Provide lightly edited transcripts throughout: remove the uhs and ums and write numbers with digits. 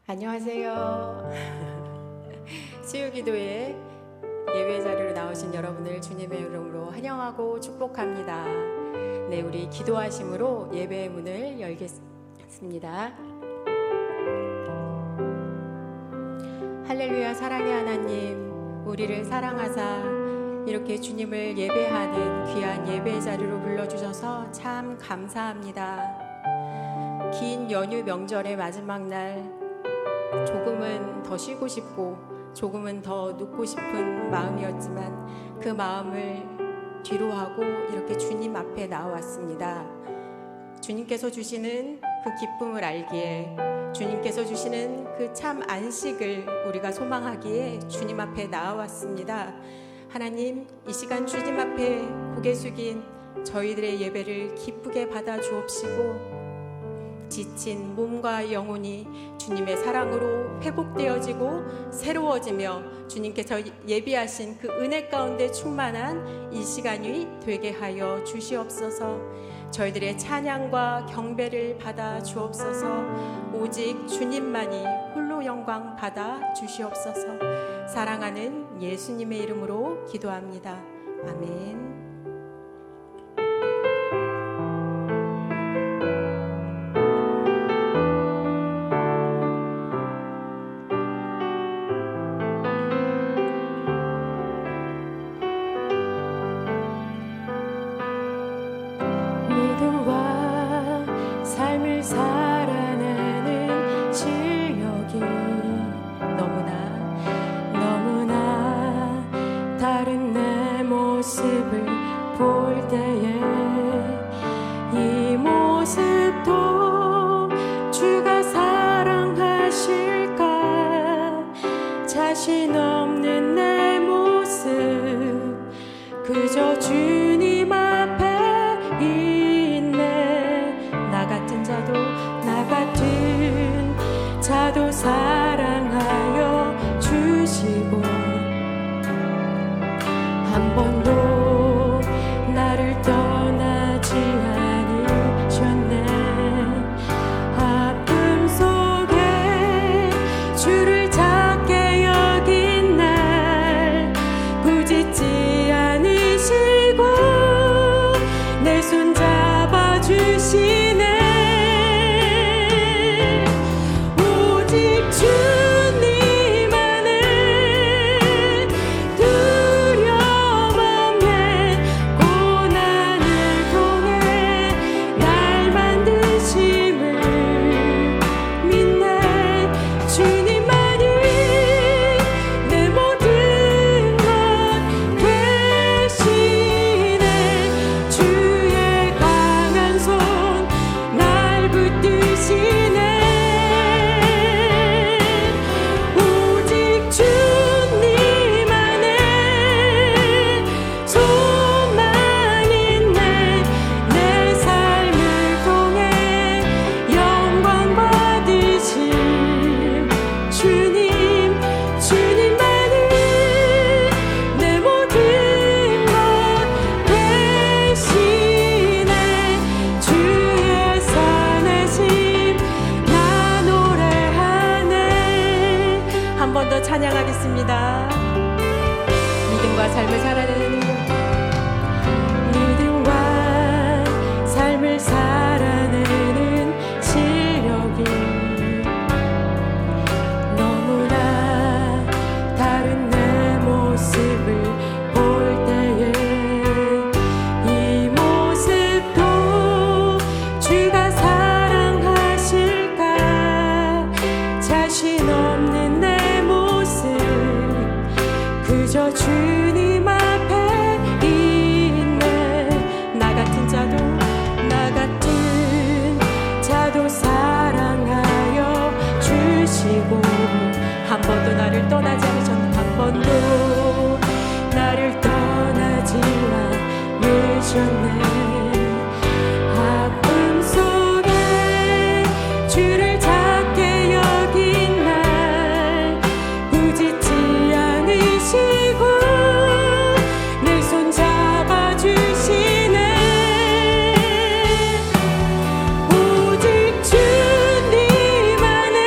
안녕하세요. 수요기도에 예배 자리로 나오신 여러분을 주님의 이름으로 환영하고 축복합니다. 네, 우리 기도하심으로 예배의 문을 열겠습니다. 할렐루야. 사랑의 하나님, 우리를 사랑하사 이렇게 주님을 예배하는 귀한 예배 자리로 불러주셔서 참 감사합니다. 긴 연휴 명절의 마지막 날, 조금은 더 쉬고 싶고 조금은 더 눕고 싶은 마음이었지만 그 마음을 뒤로 하고 이렇게 주님 앞에 나왔습니다. 주님께서 주시는 그 기쁨을 알기에, 주님께서 주시는 그 참 안식을 우리가 소망하기에 주님 앞에 나왔습니다. 하나님, 이 시간 주님 앞에 고개 숙인 저희들의 예배를 기쁘게 받아 주옵시고, 지친 몸과 영혼이 주님의 사랑으로 회복되어지고 새로워지며 주님께서 예비하신 그 은혜 가운데 충만한 이 시간이 되게 하여 주시옵소서. 저희들의 찬양과 경배를 받아 주옵소서. 오직 주님만이 홀로 영광 받아 주시옵소서. 사랑하는 예수님의 이름으로 기도합니다. 아멘. 삶을 살아내는 실력이 너무나 다른 내 모습을 볼 때에 이 모습도 주가 사랑하실까? 자신 없는 내 모습 그저 주님 앞에 나 같은 자도 사랑하여 주시고 한 번도 나를 떠나지 않으셨네. 아픔 속에 주를 작게 여긴 날 부짓지 않으시고 내 손 잡아주시네. 찬양하겠습니다. 믿음과 삶을 살아내는 믿음과 삶을 살아내는 실력이 너무나 다른 내 모습을 볼 때에 이 모습도 주가 사랑하실까? 자신 없는 내 그저 주님 앞에 있네. 나 같은 자도 사랑하여 주시고 한 번도 나를 떠나지 않으셨네. 한 번도 나를 떠나지 않으셨네. 아픔 속에 주를 작게 여긴 날 부짓지 않으시고 내 손 잡아주시네. 오직 주님 안에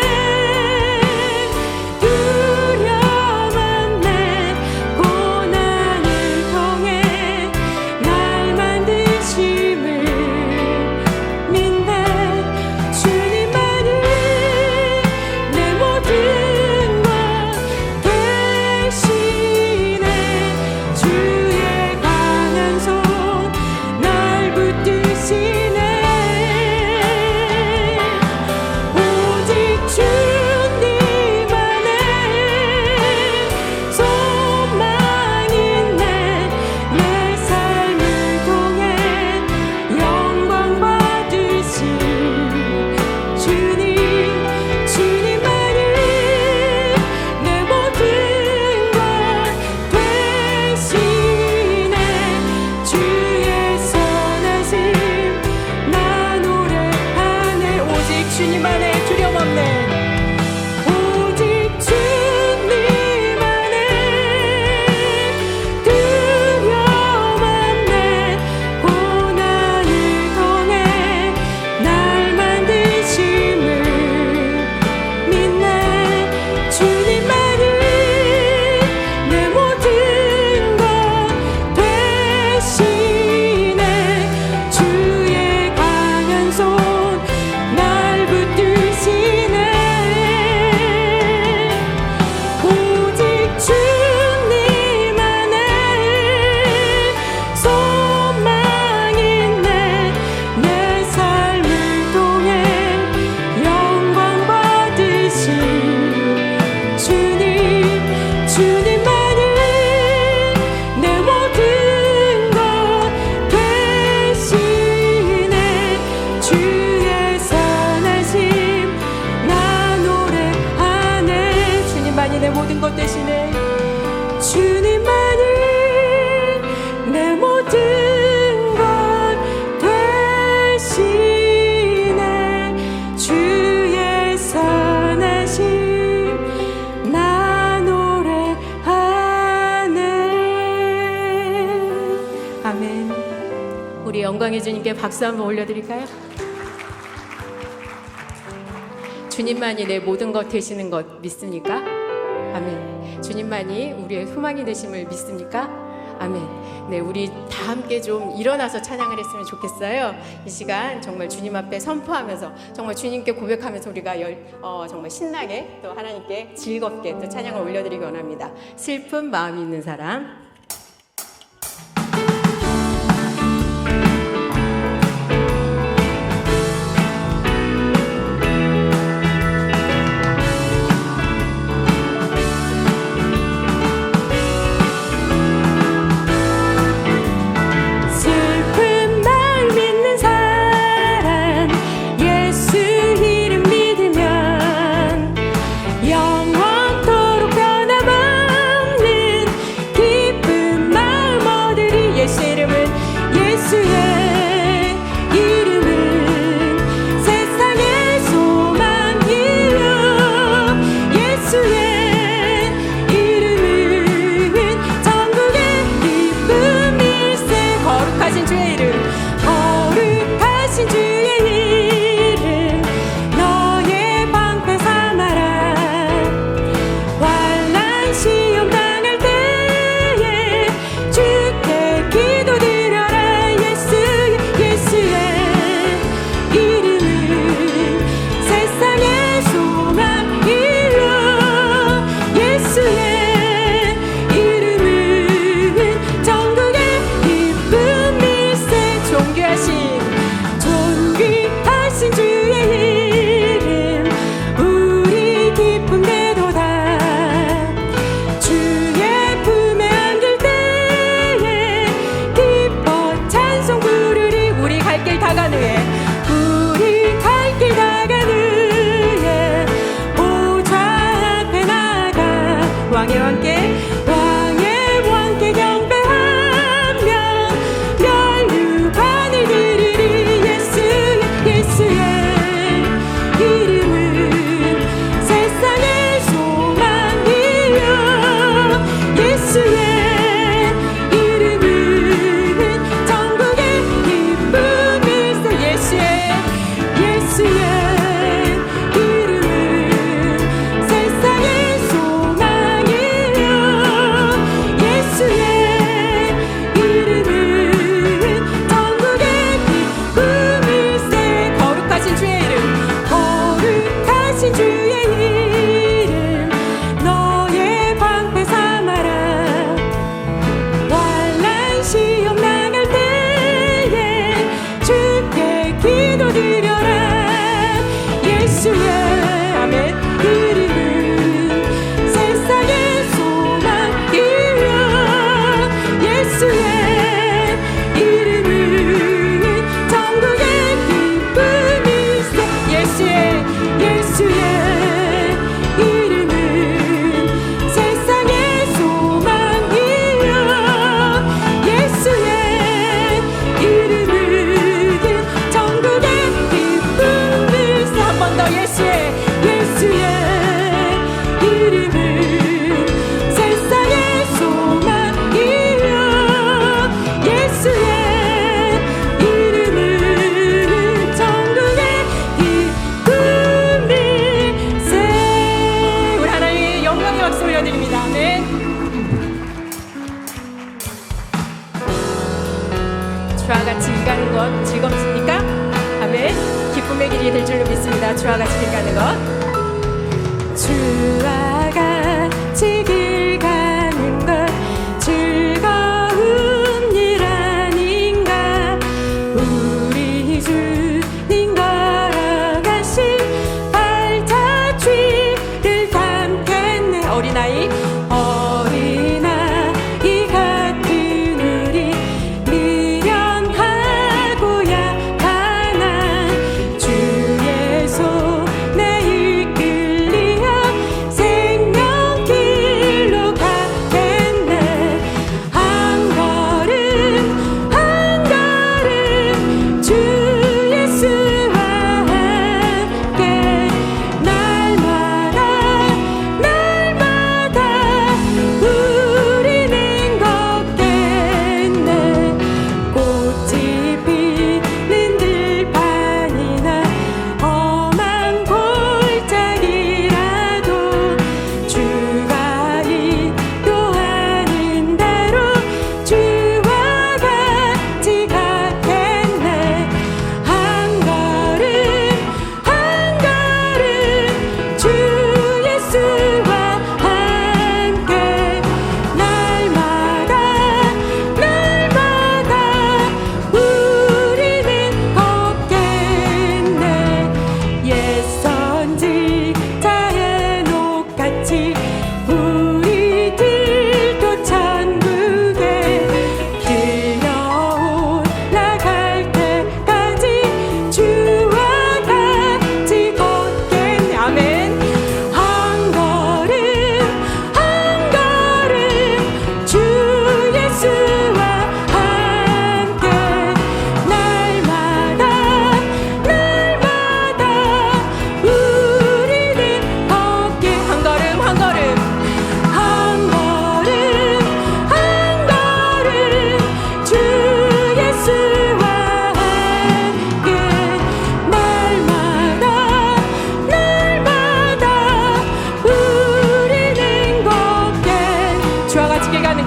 모든 것 되시네. 주님만이 내 모든 것 되시네. 주의 선하심 나 노래하네. 아멘. 우리 영광의 주님께 박수 한번 올려드릴까요? 주님만이 내 모든 것 되시는 것 믿습니까? 아멘. 주님만이 우리의 소망이 되심을 믿습니까? 아멘. 네, 우리 다 함께 좀 일어나서 찬양을 했으면 좋겠어요. 이 시간 정말 주님 앞에 선포하면서 정말 주님께 고백하면서 우리가 정말 신나게 또 하나님께 즐겁게 또 찬양을 올려드리기 원합니다. 슬픈 마음이 있는 사람. 영원토록 변함없는 깊은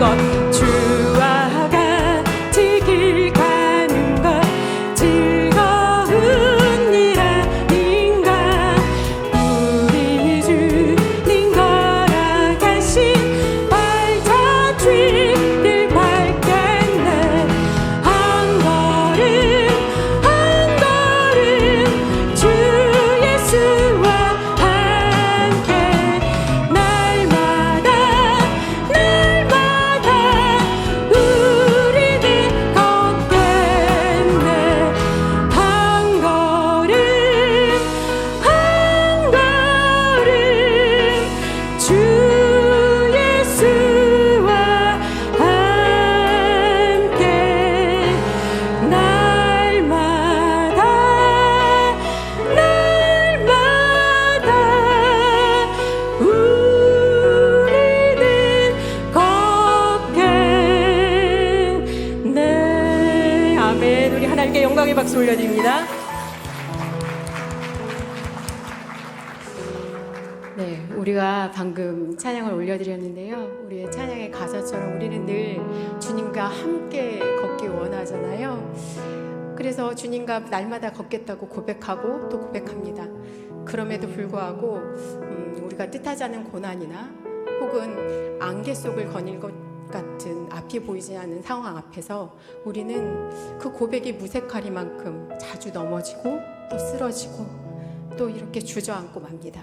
것, 주와 같이 길 가는 것 즐거운 일 아닌가. 우리 주님 걸어가신 발자취를 밟겠네. 한 걸음 한 걸음 주 예수와 함께 날마다 날마다 우리는 걷겠네. 한 걸음 한 걸음 주 예수와 함께 날마다 날마다 우리는 걷겠네. 아멘. 우리 하나님께 영광의 박수 올려드립니다. 네, 우리가 방금 찬양을 올려드렸는데요. 우리의 찬양의 가사처럼 우리는 늘 주님과 함께 걷기 원하잖아요. 그래서 주님과 날마다 걷겠다고 고백하고 또 고백합니다. 그럼에도 불구하고 우리가 뜻하지 않은 고난이나 혹은 안개 속을 거닐 것 같은 앞이 보이지 않는 상황 앞에서 우리는 그 고백이 무색하리만큼 자주 넘어지고 또 쓰러지고 또 이렇게 주저앉고 맙니다.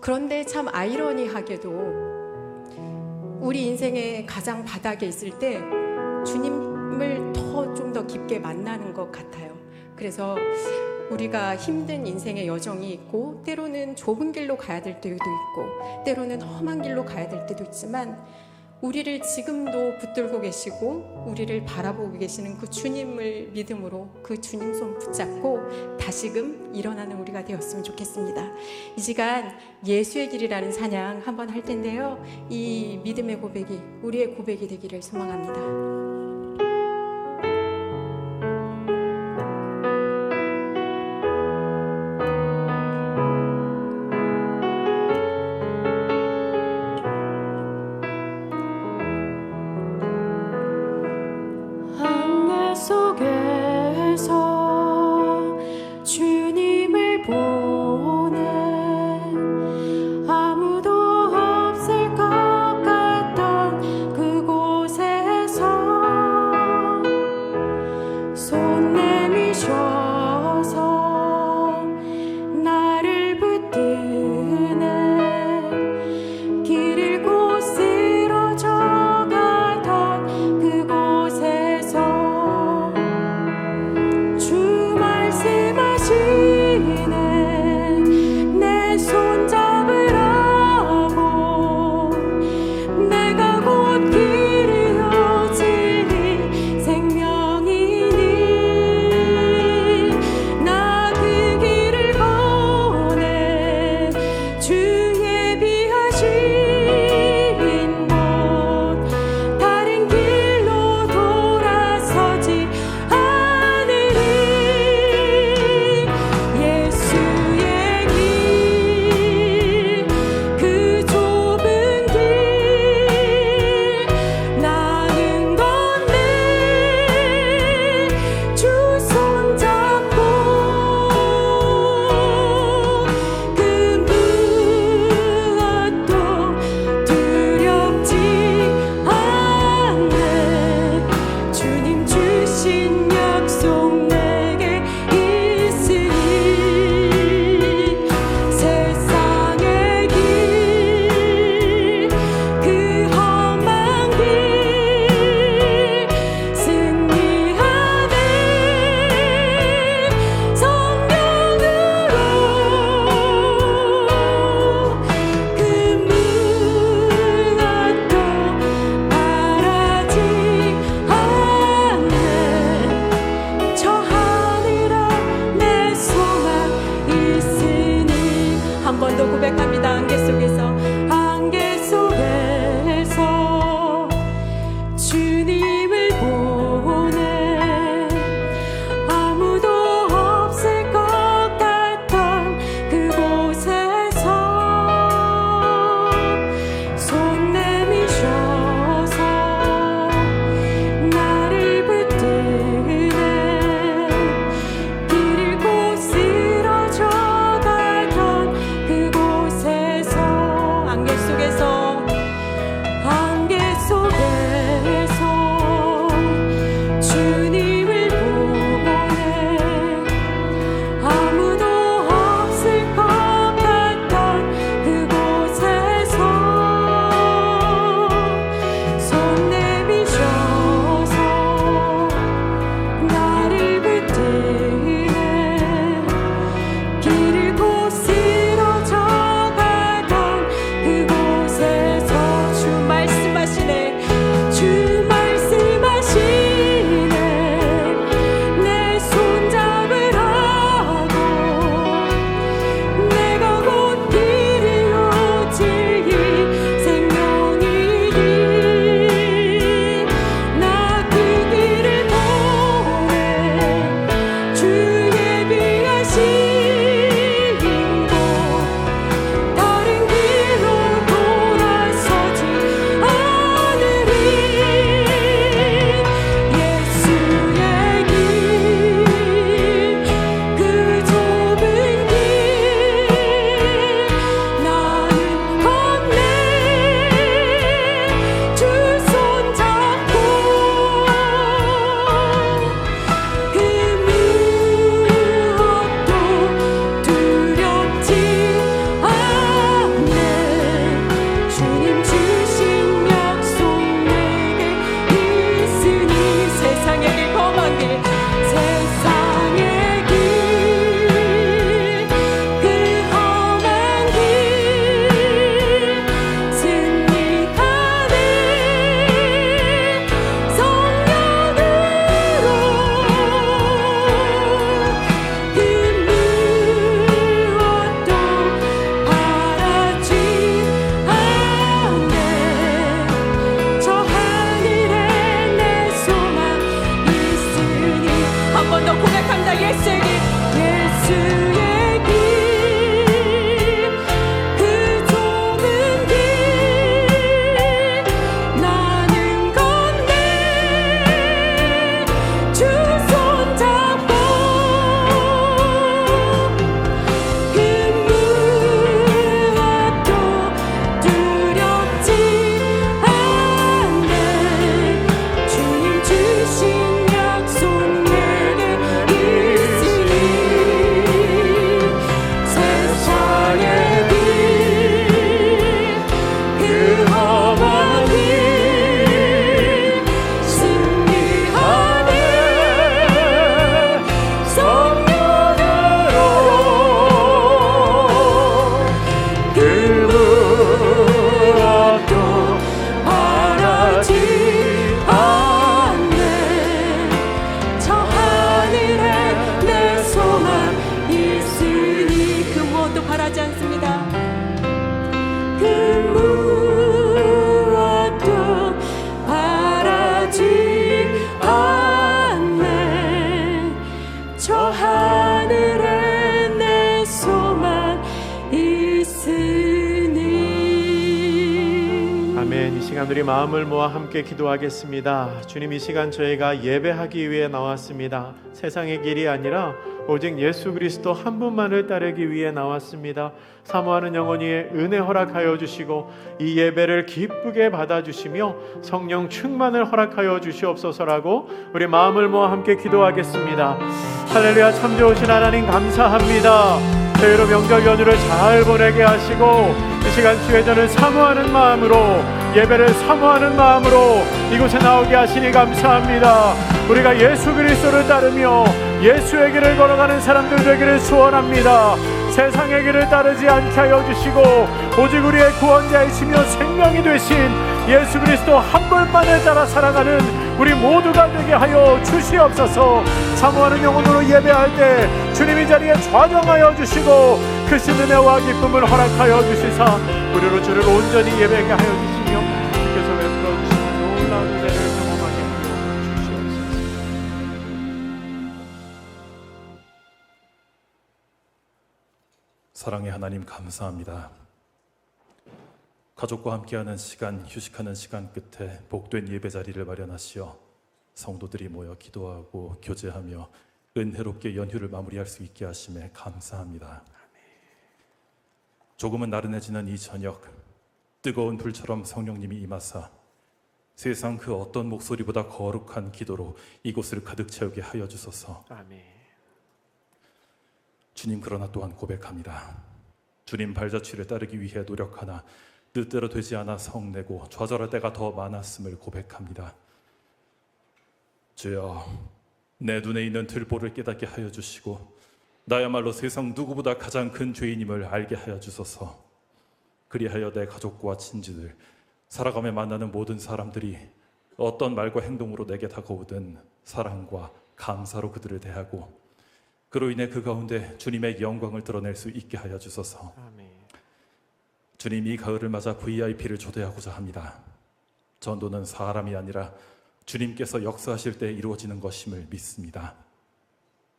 그런데 참 아이러니하게도 우리 인생의 가장 바닥에 있을 때 주님을 좀 더 깊게 만나는 것 같아요. 그래서 우리가 힘든 인생의 여정이 있고 때로는 좁은 길로 가야 될 때도 있고 때로는 험한 길로 가야 될 때도 있지만 우리를 지금도 붙들고 계시고 우리를 바라보고 계시는 그 주님을 믿음으로 그 주님 손 붙잡고 다시금 일어나는 우리가 되었으면 좋겠습니다. 이 시간 예수의 길이라는 찬양 한번 할 텐데요. 이 믿음의 고백이 우리의 고백이 되기를 소망합니다. 속에서 주님을 보내 아무도 없을 것 같던 그곳에서 시간 우리 마음을 모아 함께 기도하겠습니다. 주님, 이 시간 저희가 예배하기 위해 나왔습니다. 세상의 길이 아니라 오직 예수 그리스도 한 분만을 따르기 위해 나왔습니다. 사모하는 영혼이 은혜 허락하여 주시고 이 예배를 기쁘게 받아주시며 성령 충만을 허락하여 주시옵소서라고 우리 마음을 모아 함께 기도하겠습니다. 할렐루야. 참 좋으신 하나님 감사합니다. 저희로 명절 연휴를 잘 보내게 하시고 이 시간 주회전을 사모하는 마음으로, 예배를 사모하는 마음으로 이곳에 나오게 하시니 감사합니다. 우리가 예수 그리스도를 따르며 예수의 길을 걸어가는 사람들 되기를 소원합니다. 세상의 길을 따르지 않게 하여 주시고 오직 우리의 구원자이시며 생명이 되신 예수 그리스도 한 분만을 따라 살아가는 우리 모두가 되게 하여 주시옵소서. 사모하는 영혼으로 예배할 때 주님 이 자리에 좌정하여 주시고 크신 은혜와 기쁨을 허락하여 주시사 우리로 주를 온전히 예배하게 하여 주시며 주께서 베풀어 주시는 놀라운 은혜를 경험하게 하여 주시옵소서. 사랑의 하나님 감사합니다. 가족과 함께하는 시간, 휴식하는 시간 끝에 복된 예배 자리를 마련하시어 성도들이 모여 기도하고 교제하며 은혜롭게 연휴를 마무리할 수 있게 하심에 감사합니다. 조금은 나른해지는 이 저녁, 뜨거운 불처럼 성령님이 임하사 세상 그 어떤 목소리보다 거룩한 기도로 이곳을 가득 채우게 하여 주소서. 아멘. 주님, 그러나 또한 고백합니다. 주님 발자취를 따르기 위해 노력하나 뜻대로 되지 않아 성내고 좌절할 때가 더 많았음을 고백합니다. 주여, 내 눈에 있는 들보를 깨닫게 하여 주시고 나야말로 세상 누구보다 가장 큰 죄인임을 알게 하여 주소서. 그리하여 내 가족과 친지들, 살아가며 만나는 모든 사람들이 어떤 말과 행동으로 내게 다가오든 사랑과 감사로 그들을 대하고 그로 인해 그 가운데 주님의 영광을 드러낼 수 있게 하여 주소서. 아멘. 주님, 이 가을을 맞아 VIP를 초대하고자 합니다. 전도는 사람이 아니라 주님께서 역사하실 때 이루어지는 것임을 믿습니다.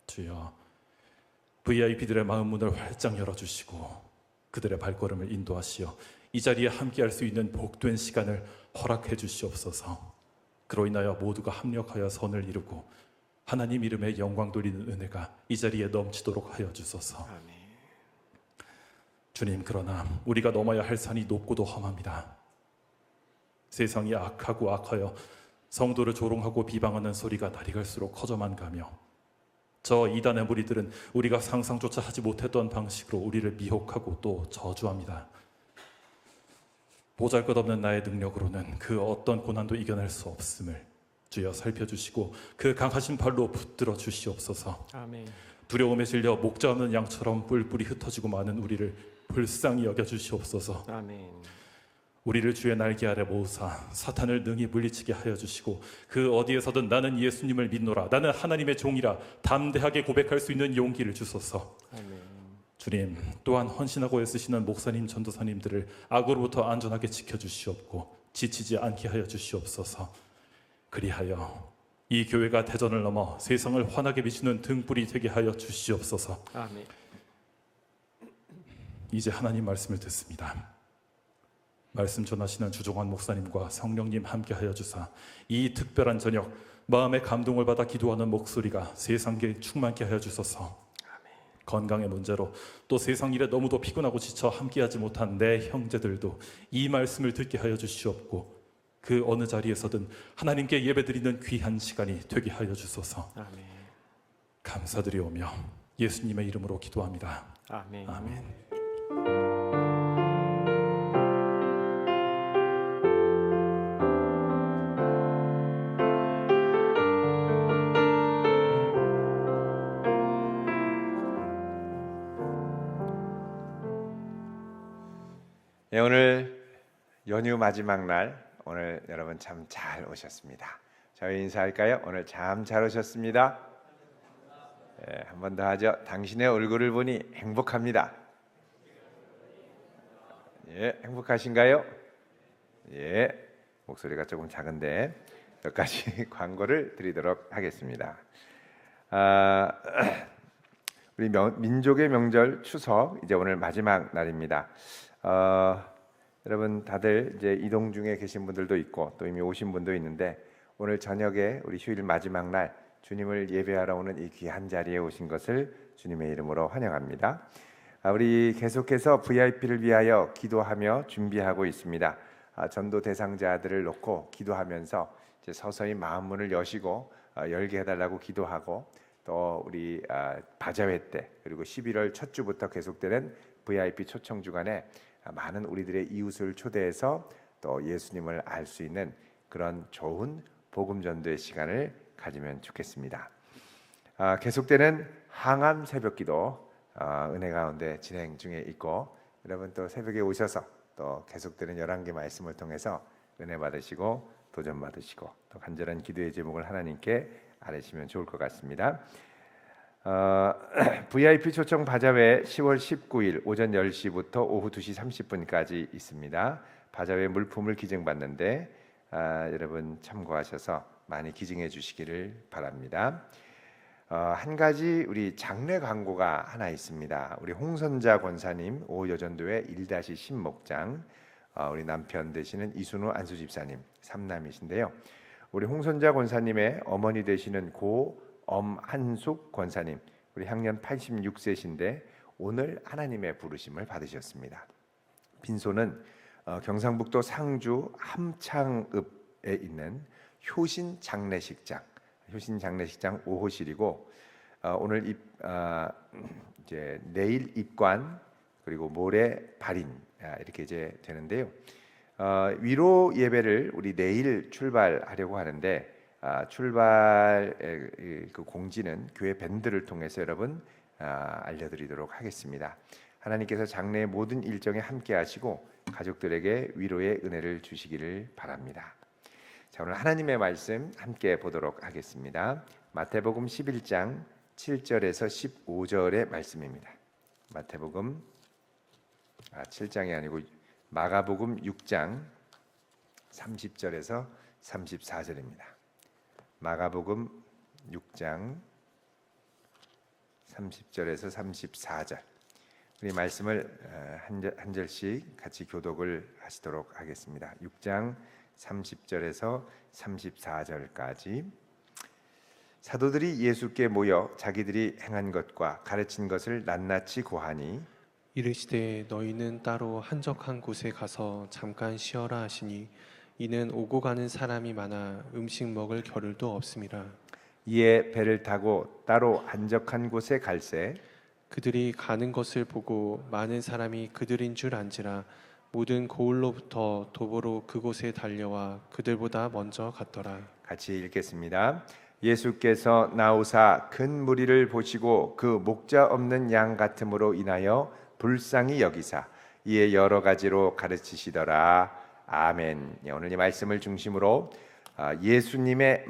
주여, VIP들의 마음 문을 활짝 열어주시고 그들의 발걸음을 인도하시어 이 자리에 함께할 수 있는 복된 시간을 허락해 주시옵소서. 그로 인하여 모두가 합력하여 선을 이루고 하나님 이름의 영광 돌리는 은혜가 이 자리에 넘치도록 하여 주소서. 아멘. 주님, 그러나 우리가 넘어야 할 산이 높고도 험합니다. 세상이 악하고 악하여 성도를 조롱하고 비방하는 소리가 날이 갈수록 커져만 가며 저 이단의 무리들은 우리가 상상조차 하지 못했던 방식으로 우리를 미혹하고 또 저주합니다. 보잘것없는 나의 능력으로는 그 어떤 고난도 이겨낼 수 없음을 주여 살펴주시고 그 강하신 발로 붙들어 주시옵소서. 아멘. 두려움에 질려 목자 없는 양처럼 뿔뿔이 흩어지고 마는 우리를 불쌍히 여겨주시옵소서. 아멘. 우리를 주의 날개 아래 모으사 사탄을 능히 물리치게 하여 주시고 그 어디에서든 나는 예수님을 믿노라, 나는 하나님의 종이라 담대하게 고백할 수 있는 용기를 주소서. 아멘. 주님, 또한 헌신하고 애쓰시는 목사님, 전도사님들을 악으로부터 안전하게 지켜주시옵고 지치지 않게 하여 주시옵소서. 그리하여 이 교회가 대전을 넘어 세상을 환하게 비추는 등불이 되게 하여 주시옵소서. 아멘. 이제 하나님 말씀을 듣습니다. 말씀 전하시는 주종환 목사님과 성령님 함께하여 주사 이 특별한 저녁 마음의 감동을 받아 기도하는 목소리가 세상에 충만케 하여 주소서. 건강의 문제로 또 세상 일에 너무도 피곤하고 지쳐 함께하지 못한 내 형제들도 이 말씀을 듣게 하여 주시옵고 그 어느 자리에서든 하나님께 예배드리는 귀한 시간이 되게 하여 주소서. 아멘. 감사드리오며 예수님의 이름으로 기도합니다. 아멘. 아멘. 네, 오늘 연휴 마지막 날 오늘 여러분 참 잘 오셨습니다. 저희 인사할까요? 오늘 참 잘 오셨습니다. 네, 한 번 더 하죠. 당신의 얼굴을 보니 행복합니다. 예, 행복하신가요? 예, 목소리가 조금 작은데 몇 가지 광고를 드리도록 하겠습니다. 우리 민족의 명절 추석 이제 오늘 마지막 날입니다. 여러분 다들 이제 이동 중에 계신 분들도 있고 또 이미 오신 분도 있는데 오늘 저녁에 우리 휴일 마지막 날 주님을 예배하러 오는 이 귀한 자리에 오신 것을 주님의 이름으로 환영합니다. 우리 계속해서 VIP를 위하여 기도하며 준비하고 있습니다. 전도 대상자들을 놓고 기도하면서 이제 서서히 마음 문을 여시고 열게 해달라고 기도하고 또 우리 바자회 때 그리고 11월 첫 주부터 계속되는 VIP 초청 주간에 많은 우리들의 이웃을 초대해서 또 예수님을 알 수 있는 그런 좋은 복음 전도의 시간을 가지면 좋겠습니다. 계속되는 항암 새벽기도 은혜 가운데 진행 중에 있고 여러분 또 새벽에 오셔서 또 계속되는 11개 말씀을 통해서 은혜 받으시고 도전 받으시고 또 간절한 기도의 제목을 하나님께 아뢰시면 좋을 것 같습니다. VIP 초청 바자회 10월 19일 오전 10시부터 오후 2시 30분까지 있습니다. 바자회 물품을 기증받는데 여러분 참고하셔서 많이 기증해 주시기를 바랍니다. 한 가지 우리 장례 광고가 하나 있습니다. 우리 홍선자 권사님 오여전도회 1-10 목장 우리 남편 되시는 이순우 안수집사님 3남이신데요. 우리 홍선자 권사님의 어머니 되시는 고 엄한숙 권사님 우리 향년 86세신데 오늘 하나님의 부르심을 받으셨습니다. 빈소는 경상북도 상주 함창읍에 있는 효신 장례식장 5호실이고 오늘 이제 내일 입관 그리고 모레 발인 이렇게 이제 되는데요. 위로 예배를 우리 내일 출발하려고 하는데 출발 그 공지는 교회 밴드를 통해서 여러분 알려드리도록 하겠습니다. 하나님께서 장래의 모든 일정에 함께하시고 가족들에게 위로의 은혜를 주시기를 바랍니다. 자, 오늘 하나님의 말씀 함께 보도록 하겠습니다. 마태복음 11장 7절에서 15절의 말씀입니다. 마태복음 7장이 아니고 마가복음 6장 30절에서 34절입니다. 마가복음 6장 30절에서 34절. 우리 말씀을 한 절씩 같이 교독을 하시도록 하겠습니다. 6장 30절에서 34절까지. 사도들이 예수께 모여 자기들이 행한 것과 가르친 것을 낱낱이 고하니 이르시되 너희는 따로 한적한 곳에 가서 잠깐 쉬어라 하시니 이는 오고 가는 사람이 많아 음식 먹을 겨를도 없음이라. 이에 배를 타고 따로 한적한 곳에 갈새 그들이 가는 것을 보고 많은 사람이 그들인 줄 안지라 모든 고을로부터 도보로 그곳에 달려와 그들보다 먼저 갔더라. 같이 읽겠습니다. 예수께서 나오사 큰 무리를 보시고 그 목자 없는 양 같음으로 인하여 불쌍히 여기사 이에 여러 가지로 가르치시더라. 아멘. 오늘 이 말씀을 중심으로 예수님의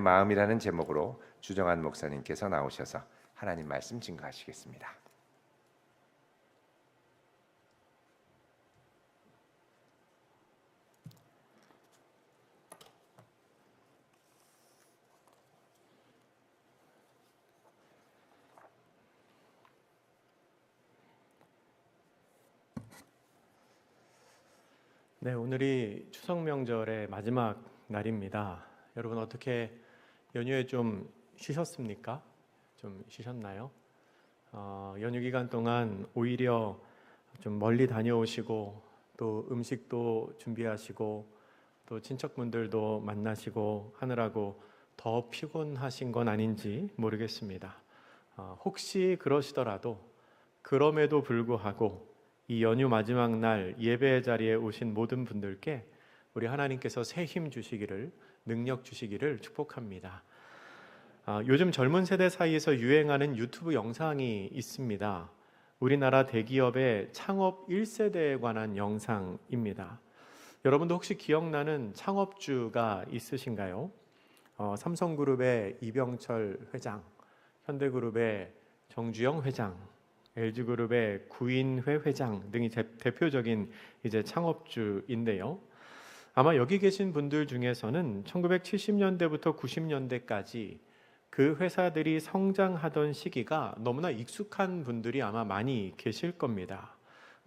마음이라는 제목으로 주정한 목사님께서 나오셔서 하나님 말씀 증거하시겠습니다. 네, 오늘이 추석 명절의 마지막 날입니다. 여러분 어떻게 연휴에 좀 쉬셨습니까? 좀 쉬셨나요? 연휴 기간 동안 오히려 좀 멀리 다녀오시고 또 음식도 준비하시고 또 친척분들도 만나시고 하느라고 더 피곤하신 건 아닌지 모르겠습니다. 혹시 그러시더라도 그럼에도 불구하고 이 연휴 마지막 날 예배 자리에 오신 모든 분들께 우리 하나님께서 새 힘 주시기를, 능력 주시기를 축복합니다. 요즘 젊은 세대 사이에서 유행하는 유튜브 영상이 있습니다. 우리나라 대기업의 창업 1세대에 관한 영상입니다. 여러분도 혹시 기억나는 창업주가 있으신가요? 삼성그룹의 이병철 회장, 현대그룹의 정주영 회장, LG그룹의 구인회 회장 등이 대표적인 이제 창업주인데요. 아마 여기 계신 분들 중에서는 1970년대부터 90년대까지 그 회사들이 성장하던 시기가 너무나 익숙한 분들이 아마 많이 계실 겁니다.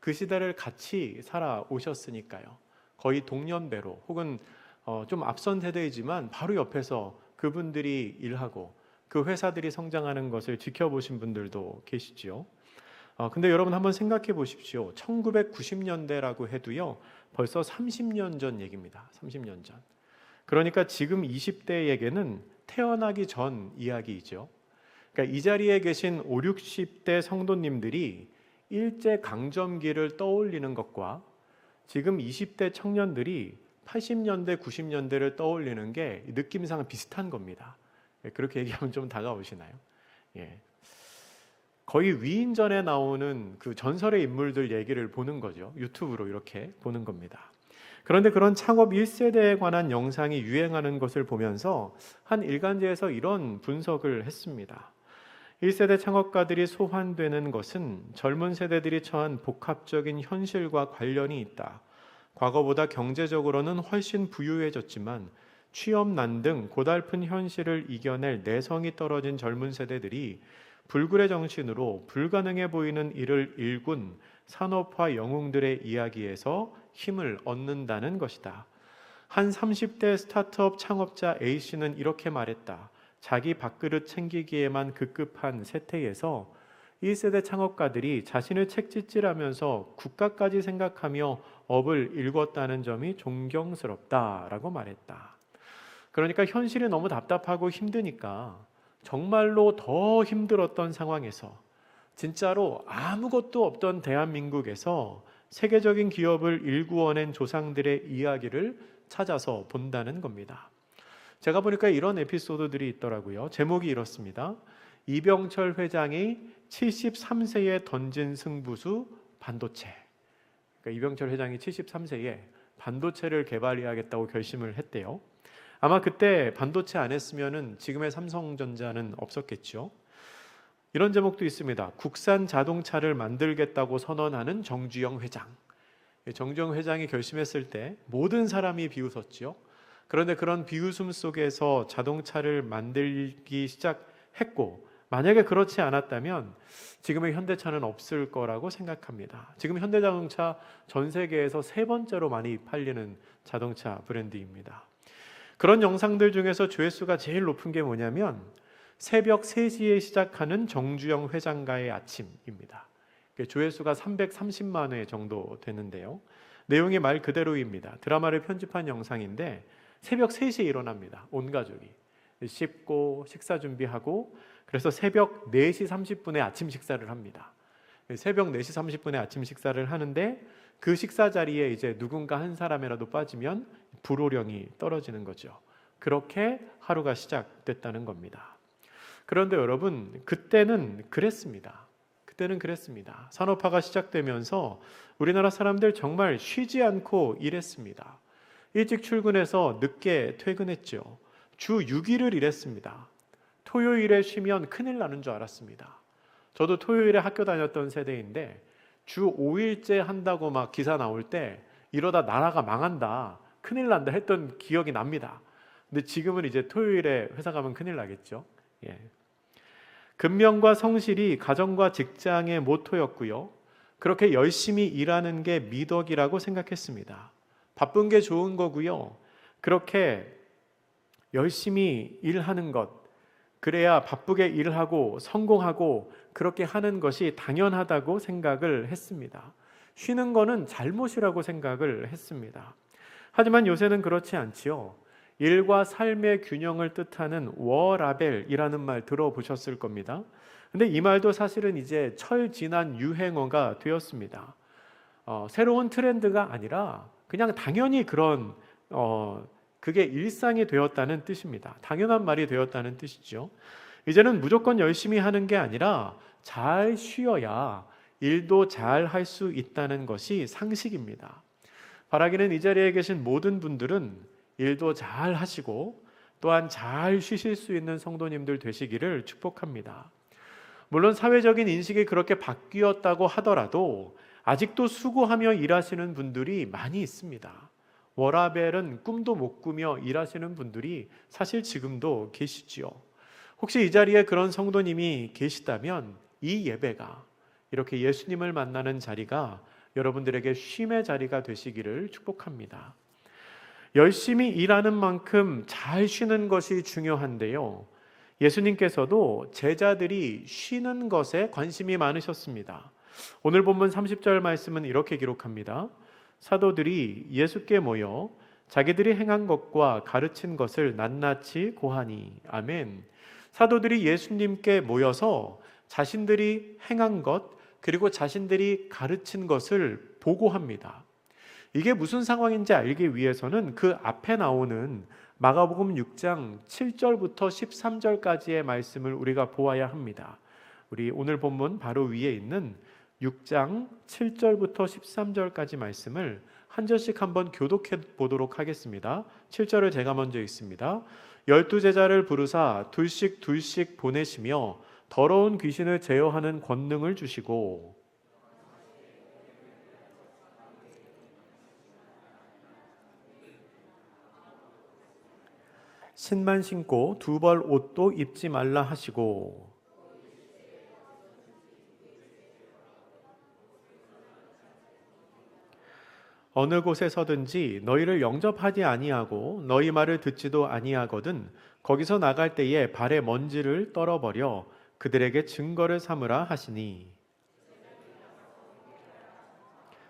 그 시대를 같이 살아오셨으니까요. 거의 동년배로 혹은 좀 앞선 세대이지만 바로 옆에서 그분들이 일하고 그 회사들이 성장하는 것을 지켜보신 분들도 계시지요. 근데 여러분 한번 생각해 보십시오. 1990년대라고 해도요, 벌써 30년 전 얘기입니다. 30년 전. 그러니까 지금 20대에게는 태어나기 전 이야기이죠. 그러니까 이 자리에 계신 5, 60대 성도님들이 일제강점기를 떠올리는 것과 지금 20대 청년들이 80년대, 90년대를 떠올리는 게 느낌상 비슷한 겁니다. 그렇게 얘기하면 좀 다가오시나요? 예. 거의 위인전에 나오는 그 전설의 인물들 얘기를 보는 거죠. 유튜브로 이렇게 보는 겁니다. 그런데 그런 창업 1세대에 관한 영상이 유행하는 것을 보면서 한 일간지에서 이런 분석을 했습니다. 1세대 창업가들이 소환되는 것은 젊은 세대들이 처한 복합적인 현실과 관련이 있다. 과거보다 경제적으로는 훨씬 부유해졌지만 취업난 등 고달픈 현실을 이겨낼 내성이 떨어진 젊은 세대들이 불굴의 정신으로 불가능해 보이는 일을 일군 산업화 영웅들의 이야기에서 힘을 얻는다는 것이다. 한 30대 스타트업 창업자 A씨는 이렇게 말했다. 자기 밥그릇 챙기기에만 급급한 세태에서 1세대 창업가들이 자신을 책짓질하면서 국가까지 생각하며 업을 일궜다는 점이 존경스럽다라고 말했다. 그러니까 현실이 너무 답답하고 힘드니까 정말로 더 힘들었던 상황에서 진짜로 아무것도 없던 대한민국에서 세계적인 기업을 일구어낸 조상들의 이야기를 찾아서 본다는 겁니다. 제가 보니까 이런 에피소드들이 있더라고요. 제목이 이렇습니다. 이병철 회장이 73세에 던진 승부수 반도체. 그러니까 이병철 회장이 73세에 반도체를 개발해야겠다고 결심을 했대요. 아마 그때 반도체 안 했으면은 지금의 삼성전자는 없었겠죠. 이런 제목도 있습니다. 국산 자동차를 만들겠다고 선언하는 정주영 회장. 정주영 회장이 결심했을 때 모든 사람이 비웃었죠. 그런데 그런 비웃음 속에서 자동차를 만들기 시작했고, 만약에 그렇지 않았다면 지금의 현대차는 없을 거라고 생각합니다. 지금 현대자동차 전 세계에서 3번째로 많이 팔리는 자동차 브랜드입니다. 그런 영상들 중에서 조회수가 제일 높은 게 뭐냐면 새벽 3시에 시작하는 정주영 회장과의 아침입니다. 조회수가 330만 회 정도 되는데요. 내용이 말 그대로입니다. 드라마를 편집한 영상인데 새벽 3시에 일어납니다. 온 가족이. 씻고 식사 준비하고 그래서 새벽 4시 30분에 아침 식사를 합니다. 새벽 4시 30분에 아침 식사를 하는데 그 식사 자리에 이제 누군가 한 사람이라도 빠지면 불호령이 떨어지는 거죠. 그렇게 하루가 시작됐다는 겁니다. 그런데 여러분, 그때는 그랬습니다. 산업화가 시작되면서 우리나라 사람들 정말 쉬지 않고 일했습니다. 일찍 출근해서 늦게 퇴근했죠. 주 6일을 일했습니다. 토요일에 쉬면 큰일 나는 줄 알았습니다. 저도 토요일에 학교 다녔던 세대인데 주 5일째 한다고 막 기사 나올 때 이러다 나라가 망한다, 큰일 난다 했던 기억이 납니다. 근데 지금은 이제 토요일에 회사 가면 큰일 나겠죠. 예. 근면과 성실이 가정과 직장의 모토였고요. 그렇게 열심히 일하는 게 미덕이라고 생각했습니다. 바쁜 게 좋은 거고요. 그렇게 열심히 일하는 것, 그래야 바쁘게 일하고 성공하고 그렇게 하는 것이 당연하다고 생각을 했습니다. 쉬는 거는 잘못이라고 생각을 했습니다. 하지만 요새는 그렇지 않지요. 일과 삶의 균형을 뜻하는 워라벨이라는 말 들어보셨을 겁니다. 근데 이 말도 사실은 이제 철지난 유행어가 되었습니다. 새로운 트렌드가 아니라 그냥 당연히 그런 그게 일상이 되었다는 뜻입니다. 당연한 말이 되었다는 뜻이죠. 이제는 무조건 열심히 하는 게 아니라 잘 쉬어야 일도 잘 할 수 있다는 것이 상식입니다. 바라기는 이 자리에 계신 모든 분들은 일도 잘 하시고 또한 잘 쉬실 수 있는 성도님들 되시기를 축복합니다. 물론 사회적인 인식이 그렇게 바뀌었다고 하더라도 아직도 수고하며 일하시는 분들이 많이 있습니다. 워라벨은 꿈도 못 꾸며 일하시는 분들이 사실 지금도 계시지요. 혹시 이 자리에 그런 성도님이 계시다면 이 예배가, 이렇게 예수님을 만나는 자리가 여러분들에게 쉼의 자리가 되시기를 축복합니다. 열심히 일하는 만큼 잘 쉬는 것이 중요한데요. 예수님께서도 제자들이 쉬는 것에 관심이 많으셨습니다. 오늘 본문 30절 말씀은 이렇게 기록합니다. 사도들이 예수께 모여 자기들이 행한 것과 가르친 것을 낱낱이 고하니. 아멘. 사도들이 예수님께 모여서 자신들이 행한 것 그리고 자신들이 가르친 것을 보고합니다. 이게 무슨 상황인지 알기 위해서는 그 앞에 나오는 마가복음 6장 7절부터 13절까지의 말씀을 우리가 보아야 합니다. 우리 오늘 본문 바로 위에 있는 6장 7절부터 13절까지 말씀을 한 절씩 한번 교독해 보도록 하겠습니다. 7절을 제가 먼저 읽습니다. 12제자를 부르사 둘씩 보내시며 더러운 귀신을 제어하는 권능을 주시고 신만 신고 두 벌 옷도 입지 말라 하시고 어느 곳에 서든지 너희를 영접하지 아니하고 너희 말을 듣지도 아니하거든 거기서 나갈 때에 발에 먼지를 떨어버려 그들에게 증거를 삼으라 하시니.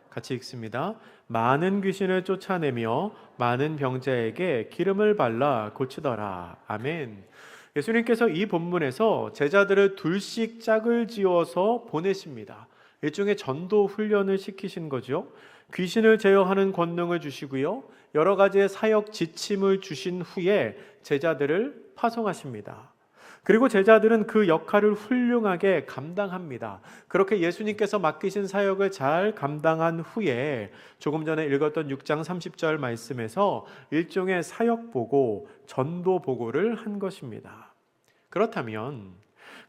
같이 읽습니다. 많은 귀신을 쫓아내며 많은 병자에게 기름을 발라 고치더라. 아멘. 예수님께서 이 본문에서 제자들을 둘씩 짝을 지어서 보내십니다. 일종의 전도 훈련을 시키신 거죠. 귀신을 제어하는 권능을 주시고요, 여러 가지의 사역 지침을 주신 후에 제자들을 파송하십니다. 그리고 제자들은 그 역할을 훌륭하게 감당합니다. 그렇게 예수님께서 맡기신 사역을 잘 감당한 후에 조금 전에 읽었던 6장 30절 말씀에서 일종의 사역 보고, 전도 보고를 한 것입니다. 그렇다면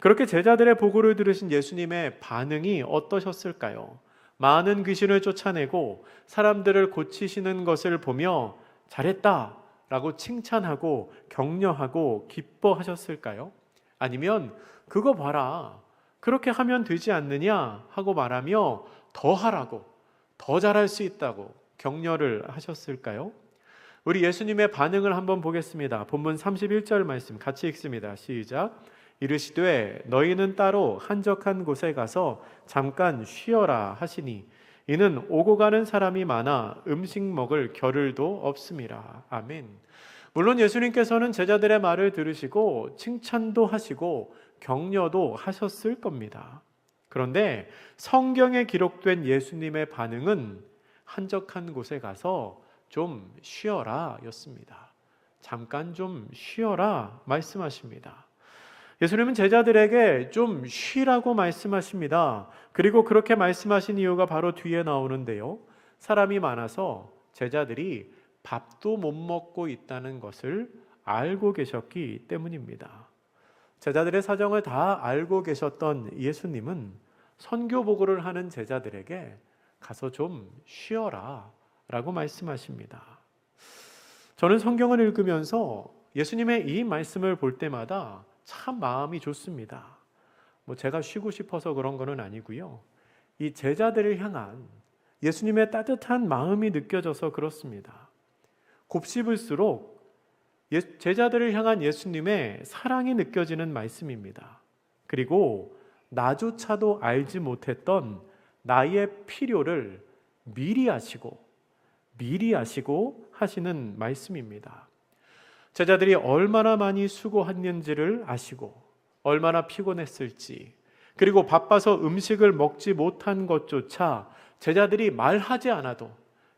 그렇게 제자들의 보고를 들으신 예수님의 반응이 어떠셨을까요? 많은 귀신을 쫓아내고 사람들을 고치시는 것을 보며 잘했다 라고 칭찬하고 격려하고 기뻐하셨을까요? 아니면 그거 봐라, 그렇게 하면 되지 않느냐 하고 말하며 더 하라고, 더 잘할 수 있다고 격려를 하셨을까요? 우리 예수님의 반응을 한번 보겠습니다. 본문 31절 말씀 같이 읽습니다. 시작. 이르시되 너희는 따로 한적한 곳에 가서 잠깐 쉬어라 하시니 이는 오고 가는 사람이 많아 음식 먹을 겨를도 없음이라. 아멘. 물론 예수님께서는 제자들의 말을 들으시고 칭찬도 하시고 격려도 하셨을 겁니다. 그런데 성경에 기록된 예수님의 반응은 한적한 곳에 가서 좀 쉬어라 였습니다. 잠깐 좀 쉬어라 말씀하십니다. 예수님은 제자들에게 좀 쉬라고 말씀하십니다. 그리고 그렇게 말씀하신 이유가 바로 뒤에 나오는데요, 사람이 많아서 제자들이 밥도 못 먹고 있다는 것을 알고 계셨기 때문입니다. 제자들의 사정을 다 알고 계셨던 예수님은 선교 보고를 하는 제자들에게 가서 좀 쉬어라 라고 말씀하십니다. 저는 성경을 읽으면서 예수님의 이 말씀을 볼 때마다 참 마음이 좋습니다. 제가 쉬고 싶어서 그런 거는 아니고요, 이 제자들을 향한 예수님의 따뜻한 마음이 느껴져서 그렇습니다. 곱씹을수록 제자들을 향한 예수님의 사랑이 느껴지는 말씀입니다. 그리고 나조차도 알지 못했던 나의 필요를 미리 아시고 하시는 말씀입니다. 제자들이 얼마나 많이 수고했는지를 아시고 얼마나 피곤했을지, 그리고 바빠서 음식을 먹지 못한 것조차 제자들이 말하지 않아도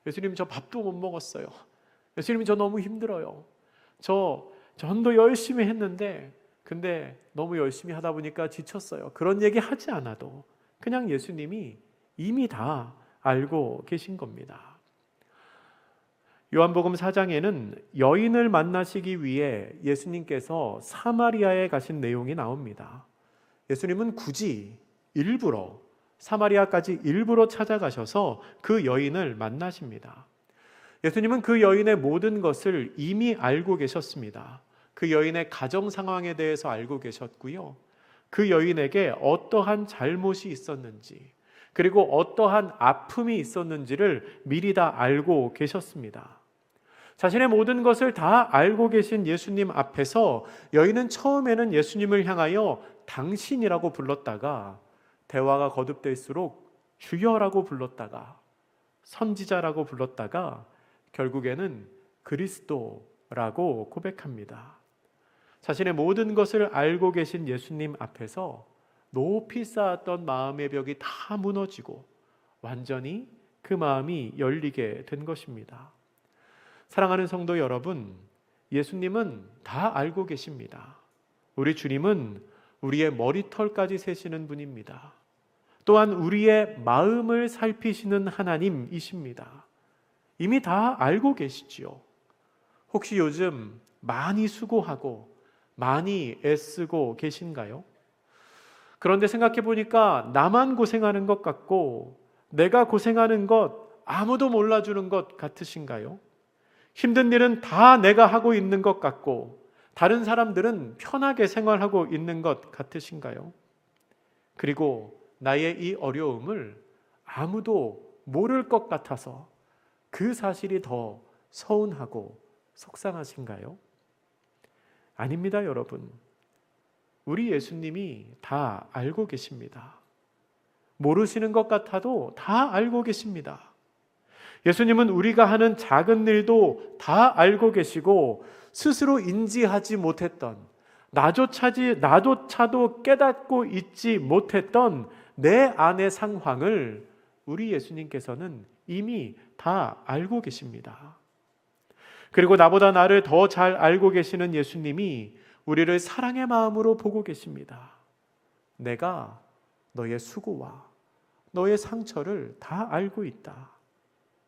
예수님 저 밥도 못 먹었어요, 예수님 저 너무 힘들어요, 저 전도 열심히 했는데 근데 너무 열심히 하다 보니까 지쳤어요, 그런 얘기 하지 않아도 그냥 예수님이 이미 다 알고 계신 겁니다. 요한복음 4장에는 여인을 만나시기 위해 예수님께서 사마리아에 가신 내용이 나옵니다. 예수님은 굳이 일부러 사마리아까지 일부러 찾아가셔서 그 여인을 만나십니다. 예수님은 그 여인의 모든 것을 이미 알고 계셨습니다. 그 여인의 가정 상황에 대해서 알고 계셨고요, 그 여인에게 어떠한 잘못이 있었는지, 그리고 어떠한 아픔이 있었는지를 미리 다 알고 계셨습니다. 자신의 모든 것을 다 알고 계신 예수님 앞에서 여인은 처음에는 예수님을 향하여 당신이라고 불렀다가 대화가 거듭될수록 주여라고 불렀다가 선지자라고 불렀다가 결국에는 그리스도라고 고백합니다. 자신의 모든 것을 알고 계신 예수님 앞에서 높이 쌓았던 마음의 벽이 다 무너지고 완전히 그 마음이 열리게 된 것입니다. 사랑하는 성도 여러분, 예수님은 다 알고 계십니다. 우리 주님은 우리의 머리털까지 세시는 분입니다. 또한 우리의 마음을 살피시는 하나님이십니다. 이미 다 알고 계시지요. 혹시 요즘 많이 수고하고 많이 애쓰고 계신가요? 그런데 생각해 보니까 나만 고생하는 것 같고 내가 고생하는 것 아무도 몰라주는 것 같으신가요? 힘든 일은 다 내가 하고 있는 것 같고 다른 사람들은 편하게 생활하고 있는 것 같으신가요? 그리고 나의 이 어려움을 아무도 모를 것 같아서 그 사실이 더 서운하고 속상하신가요? 아닙니다, 여러분. 우리 예수님이 다 알고 계십니다. 모르시는 것 같아도 다 알고 계십니다. 예수님은 우리가 하는 작은 일도 다 알고 계시고 스스로 인지하지 못했던, 나조차도 깨닫고 있지 못했던 내 안의 상황을 우리 예수님께서는 이미 다 알고 계십니다. 그리고 나보다 나를 더 잘 알고 계시는 예수님이 우리를 사랑의 마음으로 보고 계십니다. 내가 너의 수고와 너의 상처를 다 알고 있다.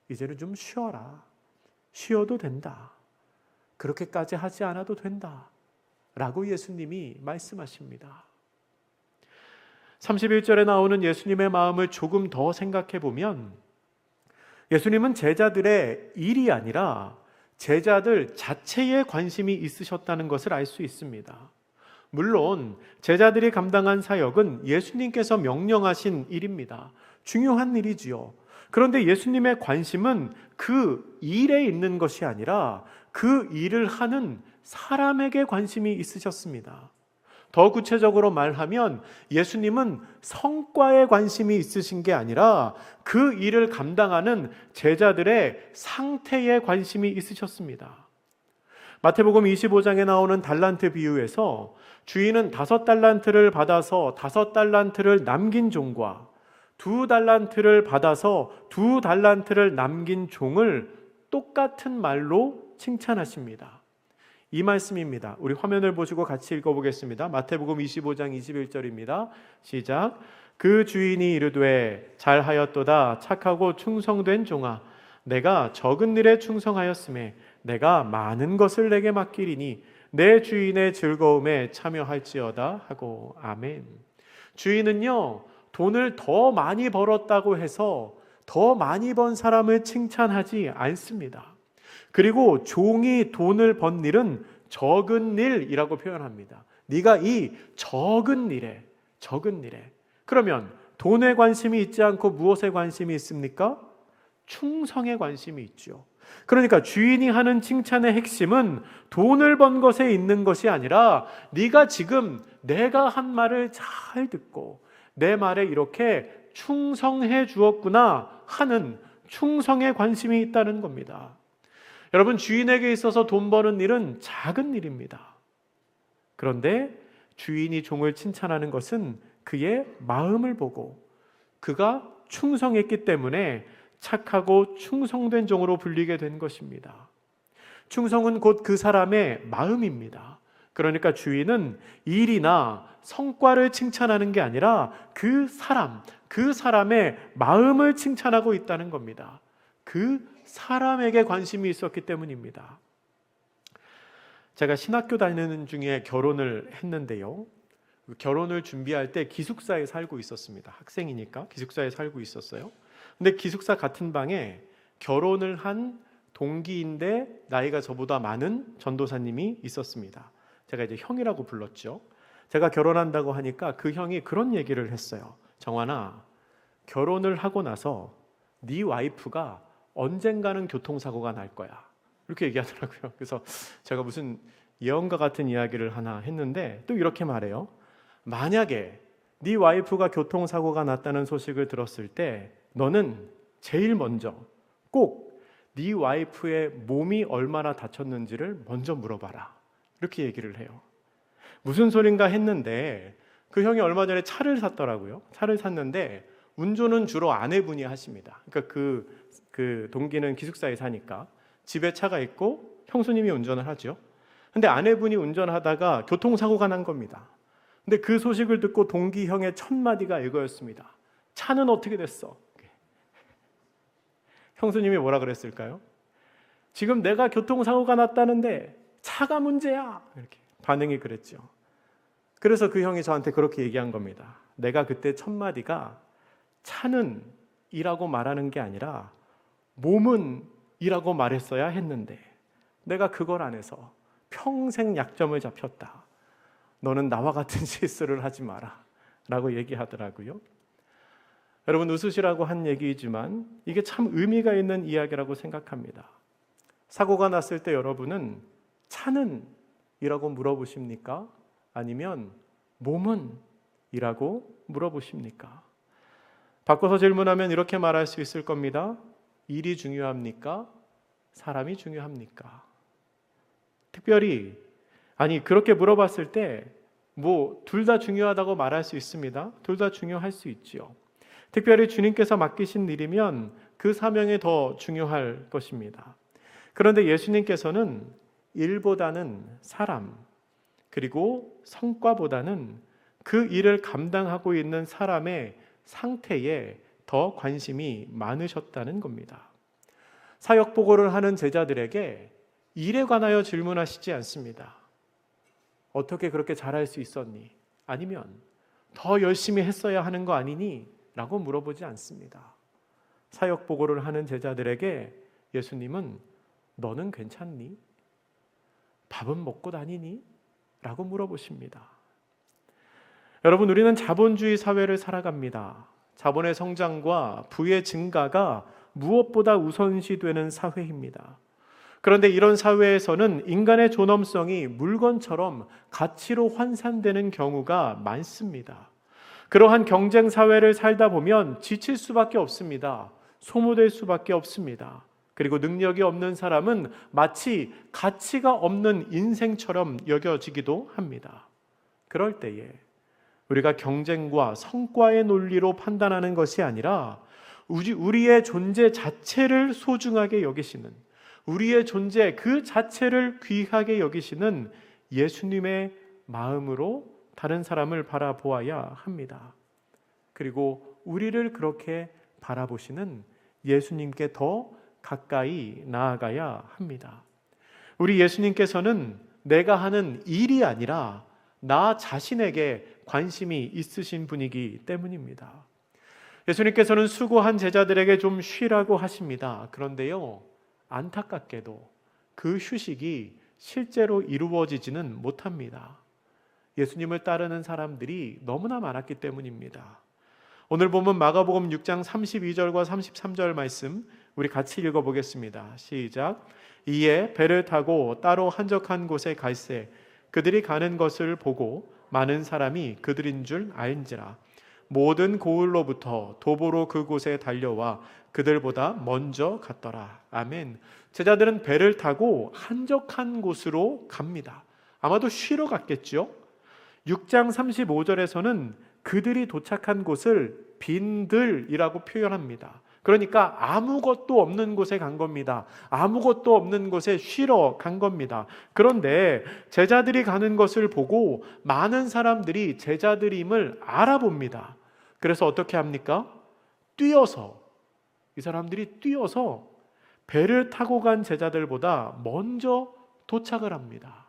이제는 좀 쉬어라. 쉬어도 된다. 그렇게까지 하지 않아도 된다. 라고 예수님이 말씀하십니다. 31절에 나오는 예수님의 마음을 조금 더 생각해 보면 예수님은 제자들의 일이 아니라 제자들 자체에 관심이 있으셨다는 것을 알 수 있습니다. 물론 제자들이 감당한 사역은 예수님께서 명령하신 일입니다. 중요한 일이지요. 그런데 예수님의 관심은 그 일에 있는 것이 아니라 그 일을 하는 사람에게 관심이 있으셨습니다. 더 구체적으로 말하면 예수님은 성과에 관심이 있으신 게 아니라 그 일을 감당하는 제자들의 상태에 관심이 있으셨습니다. 마태복음 25장에 나오는 달란트 비유에서 주인은 5달란트를 받아서 5달란트를 남긴 종과 2달란트를 받아서 2달란트를 남긴 종을 똑같은 말로 칭찬하십니다. 이 말씀입니다. 우리 화면을 보시고 같이 읽어보겠습니다. 마태복음 25장 21절입니다. 시작. 그 주인이 이르되 잘하였도다 착하고 충성된 종아 내가 적은 일에 충성하였음에 내가 많은 것을 내게 맡기리니 내 주인의 즐거움에 참여할지어다 하고 아멘. 주인은요 돈을 더 많이 벌었다고 해서 더 많이 번 사람을 칭찬하지 않습니다. 그리고 종이 돈을 번 일은 적은 일이라고 표현합니다. 네가 이 적은 일에 그러면 돈에 관심이 있지 않고 무엇에 관심이 있습니까? 충성에 관심이 있죠. 그러니까 주인이 하는 칭찬의 핵심은 돈을 번 것에 있는 것이 아니라 네가 지금 내가 한 말을 잘 듣고 내 말에 이렇게 충성해 주었구나 하는 충성에 관심이 있다는 겁니다. 여러분, 주인에게 있어서 돈 버는 일은 작은 일입니다. 그런데 주인이 종을 칭찬하는 것은 그의 마음을 보고 그가 충성했기 때문에 착하고 충성된 종으로 불리게 된 것입니다. 충성은 곧 그 사람의 마음입니다. 그러니까 주인은 일이나 성과를 칭찬하는 게 아니라 그 사람의 마음을 칭찬하고 있다는 겁니다. 그 사람에게 관심이 있었기 때문입니다. 제가 신학교 다니는 중에 결혼을 했는데요. 결혼을 준비할 때 기숙사에 살고 있었습니다. 학생이니까 기숙사에 살고 있었어요. 근데 기숙사 같은 방에 결혼을 한 동기인데 나이가 저보다 많은 전도사님이 있었습니다. 제가 이제 형이라고 불렀죠. 제가 결혼한다고 하니까 그 형이 그런 얘기를 했어요. 정환아, 결혼을 하고 나서 네 와이프가 언젠가는 교통사고가 날 거야. 이렇게 얘기하더라고요. 그래서 제가 무슨 예언과 같은 이야기를 하나 했는데 또 이렇게 말해요. 만약에 네 와이프가 교통사고가 났다는 소식을 들었을 때 너는 제일 먼저 꼭 네 와이프의 몸이 얼마나 다쳤는지를 먼저 물어봐라. 이렇게 얘기를 해요. 무슨 소린가 했는데 그 형이 얼마 전에 차를 샀더라고요. 차를 샀는데 운전은 주로 아내분이 하십니다. 그러니까 그 동기는 기숙사에 사니까 집에 차가 있고 형수님이 운전을 하죠. 근데 아내분이 운전하다가 교통사고가 난 겁니다. 근데 그 소식을 듣고 동기 형의 첫 마디가 이거였습니다. 차는 어떻게 됐어? 형수님이 뭐라 그랬을까요? 지금 내가 교통사고가 났다는데 차가 문제야. 이렇게 반응이 그랬죠. 그래서 그 형이 저한테 그렇게 얘기한 겁니다. 내가 그때 첫 마디가 차는 이라고 말하는 게 아니라 몸은 이라고 말했어야 했는데 내가 그걸 안 해서 평생 약점을 잡혔다. 너는 나와 같은 실수를 하지 마라 라고 얘기하더라고요. 여러분, 웃으시라고 한 얘기이지만 이게 참 의미가 있는 이야기라고 생각합니다. 사고가 났을 때 여러분은 차는 이라고 물어보십니까? 아니면 몸은? 이라고 물어보십니까? 바꿔서 질문하면 이렇게 말할 수 있을 겁니다. 일이 중요합니까? 사람이 중요합니까? 특별히 그렇게 물어봤을 때 둘 다 중요하다고 말할 수 있습니다. 둘 다 중요할 수 있지요. 특별히 주님께서 맡기신 일이면 그 사명이 더 중요할 것입니다. 그런데 예수님께서는 일보다는 사람, 그리고 성과보다는 그 일을 감당하고 있는 사람의 상태에 더 관심이 많으셨다는 겁니다. 사역 보고를 하는 제자들에게 일에 관하여 질문하시지 않습니다. 어떻게 그렇게 잘할 수 있었니? 아니면 더 열심히 했어야 하는 거 아니니? 라고 물어보지 않습니다. 사역 보고를 하는 제자들에게 예수님은 너는 괜찮니? 밥은 먹고 다니니? 라고 물어보십니다. 여러분, 우리는 자본주의 사회를 살아갑니다. 자본의 성장과 부의 증가가 무엇보다 우선시되는 사회입니다. 그런데 이런 사회에서는 인간의 존엄성이 물건처럼 가치로 환산되는 경우가 많습니다. 그러한 경쟁 사회를 살다 보면 지칠 수밖에 없습니다. 소모될 수밖에 없습니다. 그리고 능력이 없는 사람은 마치 가치가 없는 인생처럼 여겨지기도 합니다. 그럴 때에 우리가 경쟁과 성과의 논리로 판단하는 것이 아니라 우리의 존재 자체를 소중하게 여기시는, 우리의 존재 그 자체를 귀하게 여기시는 예수님의 마음으로 다른 사람을 바라보아야 합니다. 그리고 우리를 그렇게 바라보시는 예수님께 더 가까이 나아가야 합니다. 우리 예수님께서는 내가 하는 일이 아니라 나 자신에게 관심이 있으신 분이기 때문입니다. 예수님께서는 수고한 제자들에게 좀 쉬라고 하십니다. 그런데요, 안타깝게도 그 휴식이 실제로 이루어지지는 못합니다. 예수님을 따르는 사람들이 너무나 많았기 때문입니다. 오늘 보면 마가복음 6장 32절과 33절 말씀 우리 같이 읽어보겠습니다. 시작. 이에 배를 타고 따로 한적한 곳에 갈새 그들이 가는 것을 보고 많은 사람이 그들인 줄 알지라. 모든 고을로부터 도보로 그곳에 달려와 그들보다 먼저 갔더라. 아멘. 제자들은 배를 타고 한적한 곳으로 갑니다. 아마도 쉬러 갔겠죠. 6장 35절에서는 그들이 도착한 곳을 빈들이라고 표현합니다. 그러니까 아무것도 없는 곳에 간 겁니다. 아무것도 없는 곳에 쉬러 간 겁니다. 그런데 제자들이 가는 것을 보고 많은 사람들이 제자들임을 알아봅니다. 그래서 어떻게 합니까? 이 사람들이 뛰어서 배를 타고 간 제자들보다 먼저 도착을 합니다.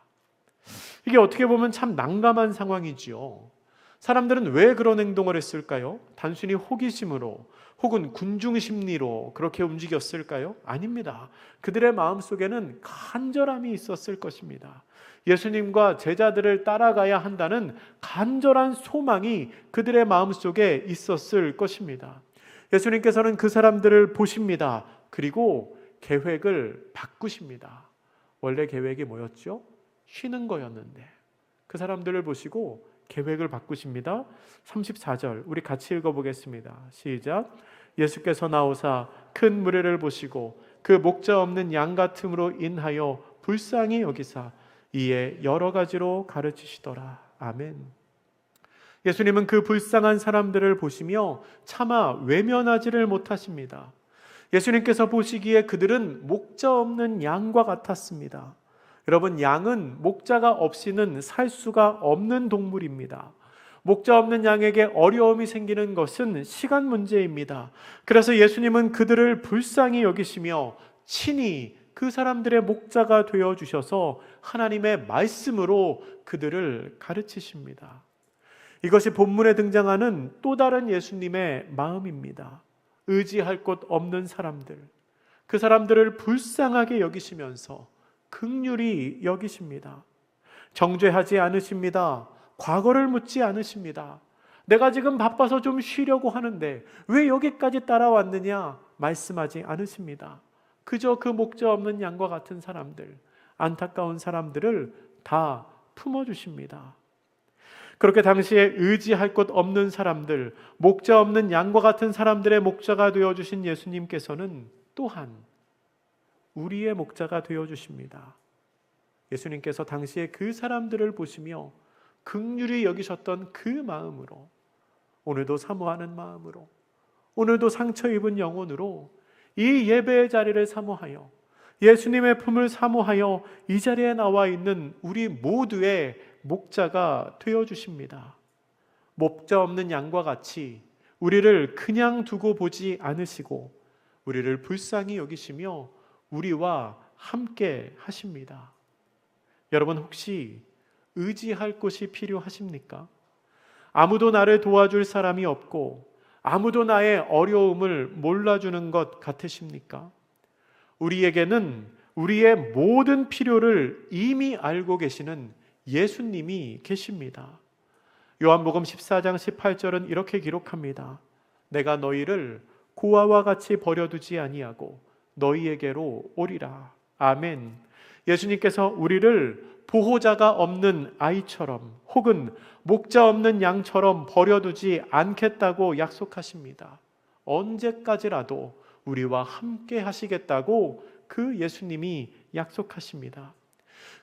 이게 어떻게 보면 참 난감한 상황이지요. 사람들은 왜 그런 행동을 했을까요? 단순히 호기심으로 혹은 군중심리로 그렇게 움직였을까요? 아닙니다. 그들의 마음속에는 간절함이 있었을 것입니다. 예수님과 제자들을 따라가야 한다는 간절한 소망이 그들의 마음속에 있었을 것입니다. 예수님께서는 그 사람들을 보십니다. 그리고 계획을 바꾸십니다. 원래 계획이 뭐였죠? 쉬는 거였는데 그 사람들을 보시고 계획을 바꾸십니다. 34절 우리 같이 읽어보겠습니다. 시작. 예수께서 나오사 큰 무리를 보시고 그 목자 없는 양 같음으로 인하여 불쌍히 여기사 이에 여러 가지로 가르치시더라. 아멘. 예수님은 그 불쌍한 사람들을 보시며 차마 외면하지를 못하십니다. 예수님께서 보시기에 그들은 목자 없는 양과 같았습니다. 여러분, 양은 목자가 없이는 살 수가 없는 동물입니다. 목자 없는 양에게 어려움이 생기는 것은 시간 문제입니다. 그래서 예수님은 그들을 불쌍히 여기시며 친히 그 사람들의 목자가 되어 주셔서 하나님의 말씀으로 그들을 가르치십니다. 이것이 본문에 등장하는 또 다른 예수님의 마음입니다. 의지할 곳 없는 사람들, 그 사람들을 불쌍하게 여기시면서 긍휼히 여기십니다. 정죄하지 않으십니다. 과거를 묻지 않으십니다. 내가 지금 바빠서 좀 쉬려고 하는데 왜 여기까지 따라왔느냐 말씀하지 않으십니다. 그저 그 목자 없는 양과 같은 사람들, 안타까운 사람들을 다 품어주십니다. 그렇게 당시에 의지할 곳 없는 사람들, 목자 없는 양과 같은 사람들의 목자가 되어주신 예수님께서는 또한 우리의 목자가 되어주십니다. 예수님께서 당시에 그 사람들을 보시며 긍휼히 여기셨던 그 마음으로, 오늘도 사모하는 마음으로, 오늘도 상처 입은 영혼으로 이 예배의 자리를 사모하여 예수님의 품을 사모하여 이 자리에 나와 있는 우리 모두의 목자가 되어주십니다. 목자 없는 양과 같이 우리를 그냥 두고 보지 않으시고 우리를 불쌍히 여기시며 우리와 함께 하십니다. 여러분, 혹시 의지할 곳이 필요하십니까? 아무도 나를 도와줄 사람이 없고 아무도 나의 어려움을 몰라주는 것 같으십니까? 우리에게는 우리의 모든 필요를 이미 알고 계시는 예수님이 계십니다. 요한복음 14장 18절은 이렇게 기록합니다. 내가 너희를 고아와 같이 버려두지 아니하고 너희에게로 오리라. 아멘. 예수님께서 우리를 보호자가 없는 아이처럼 혹은 목자 없는 양처럼 버려두지 않겠다고 약속하십니다. 언제까지라도 우리와 함께 하시겠다고 그 예수님이 약속하십니다.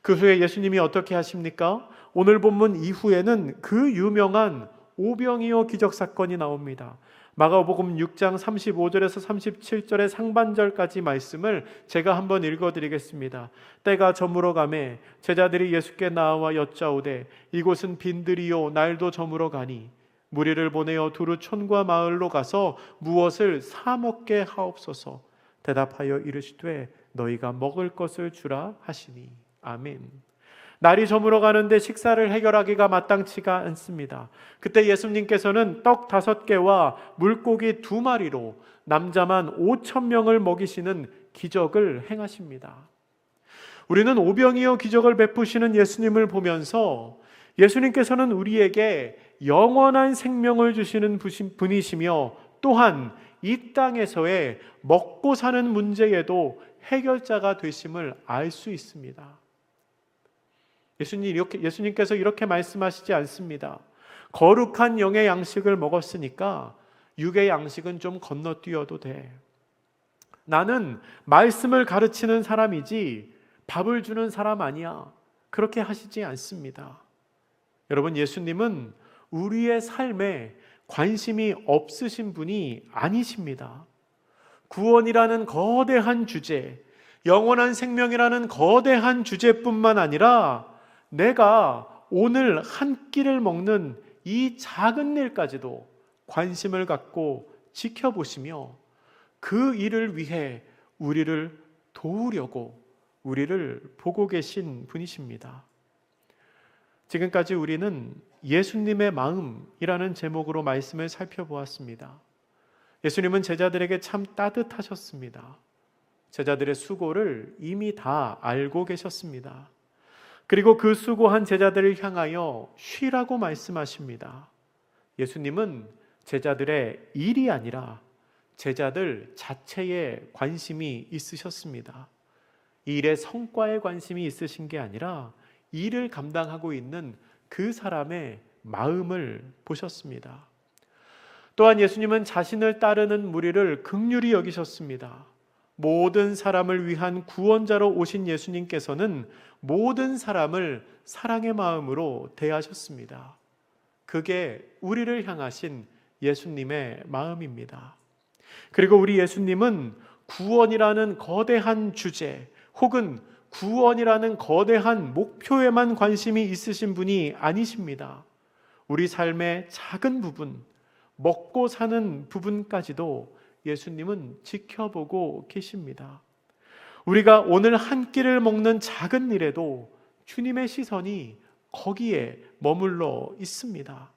그 후에 예수님이 어떻게 하십니까? 오늘 본문 이후에는 그 유명한 오병이어 기적 사건이 나옵니다. 마가복음 6장 35절에서 37절의 상반절까지 말씀을 제가 한번 읽어드리겠습니다. 때가 저물어 가매 제자들이 예수께 나와 여짜오되 이곳은 빈들이요 날도 저물어 가니 무리를 보내어 두루 촌과 마을로 가서 무엇을 사 먹게 하옵소서. 대답하여 이르시되 너희가 먹을 것을 주라 하시니. 아멘. 날이 저물어 가는데 식사를 해결하기가 마땅치가 않습니다. 그때 예수님께서는 떡 5개와 물고기 2마리로 남자만 5,000명을 먹이시는 기적을 행하십니다. 우리는 오병이어 기적을 베푸시는 예수님을 보면서 예수님께서는 우리에게 영원한 생명을 주시는 분이시며 또한 이 땅에서의 먹고 사는 문제에도 해결자가 되심을 알 수 있습니다. 예수님께서 이렇게 말씀하시지 않습니다. 거룩한 영의 양식을 먹었으니까 육의 양식은 좀 건너뛰어도 돼. 나는 말씀을 가르치는 사람이지 밥을 주는 사람 아니야. 그렇게 하시지 않습니다. 여러분, 예수님은 우리의 삶에 관심이 없으신 분이 아니십니다. 구원이라는 거대한 주제, 영원한 생명이라는 거대한 주제뿐만 아니라 내가 오늘 한 끼를 먹는 이 작은 일까지도 관심을 갖고 지켜보시며 그 일을 위해 우리를 도우려고 우리를 보고 계신 분이십니다. 지금까지 우리는 예수님의 마음이라는 제목으로 말씀을 살펴보았습니다. 예수님은 제자들에게 참 따뜻하셨습니다. 제자들의 수고를 이미 다 알고 계셨습니다. 그리고 그 수고한 제자들을 향하여 쉬라고 말씀하십니다. 예수님은 제자들의 일이 아니라 제자들 자체에 관심이 있으셨습니다. 일의 성과에 관심이 있으신 게 아니라 일을 감당하고 있는 그 사람의 마음을 보셨습니다. 또한 예수님은 자신을 따르는 무리를 긍휼히 여기셨습니다. 모든 사람을 위한 구원자로 오신 예수님께서는 모든 사람을 사랑의 마음으로 대하셨습니다. 그게 우리를 향하신 예수님의 마음입니다. 그리고 우리 예수님은 구원이라는 거대한 주제 혹은 구원이라는 거대한 목표에만 관심이 있으신 분이 아니십니다. 우리 삶의 작은 부분, 먹고 사는 부분까지도 예수님은 지켜보고 계십니다. 우리가 오늘 한 끼를 먹는 작은 일에도 주님의 시선이 거기에 머물러 있습니다.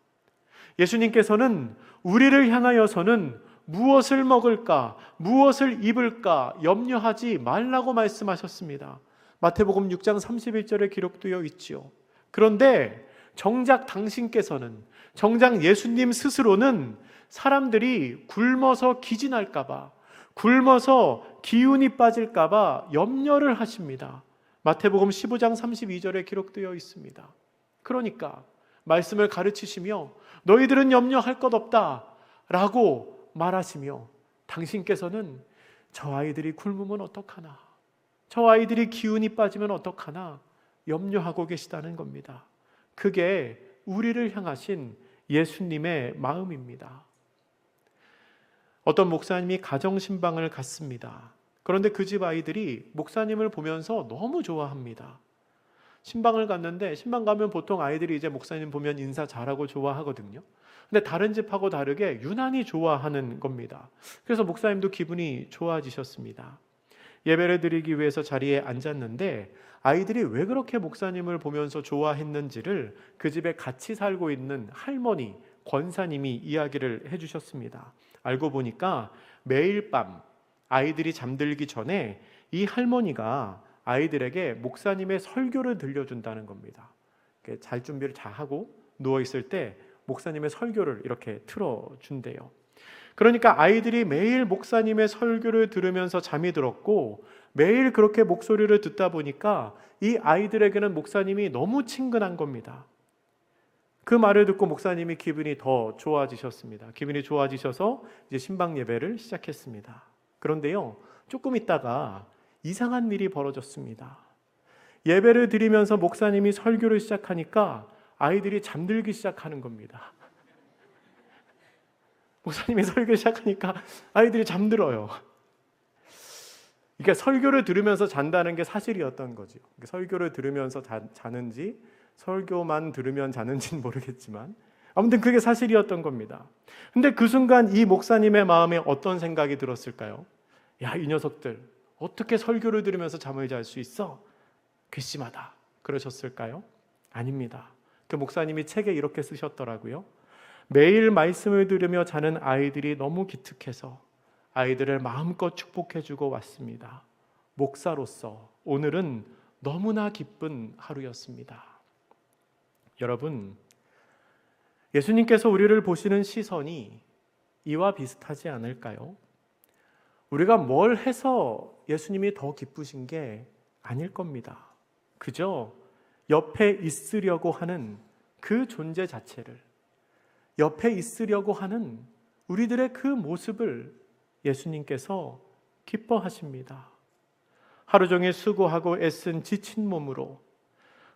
예수님께서는 우리를 향하여서는 무엇을 먹을까, 무엇을 입을까 염려하지 말라고 말씀하셨습니다. 마태복음 6장 31절에 기록되어 있지요. 그런데 정작 당신께서는, 정작 예수님 스스로는 사람들이 굶어서 기진할까봐, 굶어서 기운이 빠질까봐 염려를 하십니다. 마태복음 15장 32절에 기록되어 있습니다. 그러니까 말씀을 가르치시며 너희들은 염려할 것 없다 라고 말하시며 당신께서는 저 아이들이 굶으면 어떡하나, 저 아이들이 기운이 빠지면 어떡하나 염려하고 계시다는 겁니다. 그게 우리를 향하신 예수님의 마음입니다. 어떤 목사님이 가정신방을 갔습니다. 그런데 그 집 아이들이 목사님을 보면서 너무 좋아합니다. 신방을 갔는데, 신방 가면 보통 아이들이 이제 목사님 보면 인사 잘하고 좋아하거든요. 근데 다른 집하고 다르게 유난히 좋아하는 겁니다. 그래서 목사님도 기분이 좋아지셨습니다. 예배를 드리기 위해서 자리에 앉았는데 아이들이 왜 그렇게 목사님을 보면서 좋아했는지를 그 집에 같이 살고 있는 할머니, 권사님이 이야기를 해주셨습니다. 알고 보니까 매일 밤 아이들이 잠들기 전에 이 할머니가 아이들에게 목사님의 설교를 들려준다는 겁니다. 잘 준비를 다 하고 누워있을 때 목사님의 설교를 이렇게 틀어준대요. 그러니까 아이들이 매일 목사님의 설교를 들으면서 잠이 들었고, 매일 그렇게 목소리를 듣다 보니까 이 아이들에게는 목사님이 너무 친근한 겁니다. 그 말을 듣고 목사님이 기분이 더 좋아지셨습니다. 기분이 좋아지셔서 이제 신방 예배를 시작했습니다. 그런데요, 조금 있다가 이상한 일이 벌어졌습니다. 예배를 드리면서 목사님이 설교를 시작하니까 아이들이 잠들기 시작하는 겁니다. 목사님이 설교 시작하니까 아이들이 잠들어요. 이게 설교를 들으면서 잔다는 게 사실이었던 거죠. 설교를 들으면서 자는지 설교만 들으면 자는지는 모르겠지만 아무튼 그게 사실이었던 겁니다. 근데 그 순간 이 목사님의 마음에 어떤 생각이 들었을까요? 야, 이 녀석들 어떻게 설교를 들으면서 잠을 잘 수 있어? 괘씸하다 그러셨을까요? 아닙니다. 그 목사님이 책에 이렇게 쓰셨더라고요. 매일 말씀을 들으며 자는 아이들이 너무 기특해서 아이들을 마음껏 축복해주고 왔습니다. 목사로서 오늘은 너무나 기쁜 하루였습니다. 여러분, 예수님께서 우리를 보시는 시선이 이와 비슷하지 않을까요? 우리가 뭘 해서 예수님이 더 기쁘신 게 아닐 겁니다. 그저 옆에 있으려고 하는 그 존재 자체를, 옆에 있으려고 하는 우리들의 그 모습을 예수님께서 기뻐하십니다. 하루 종일 수고하고 애쓴 지친 몸으로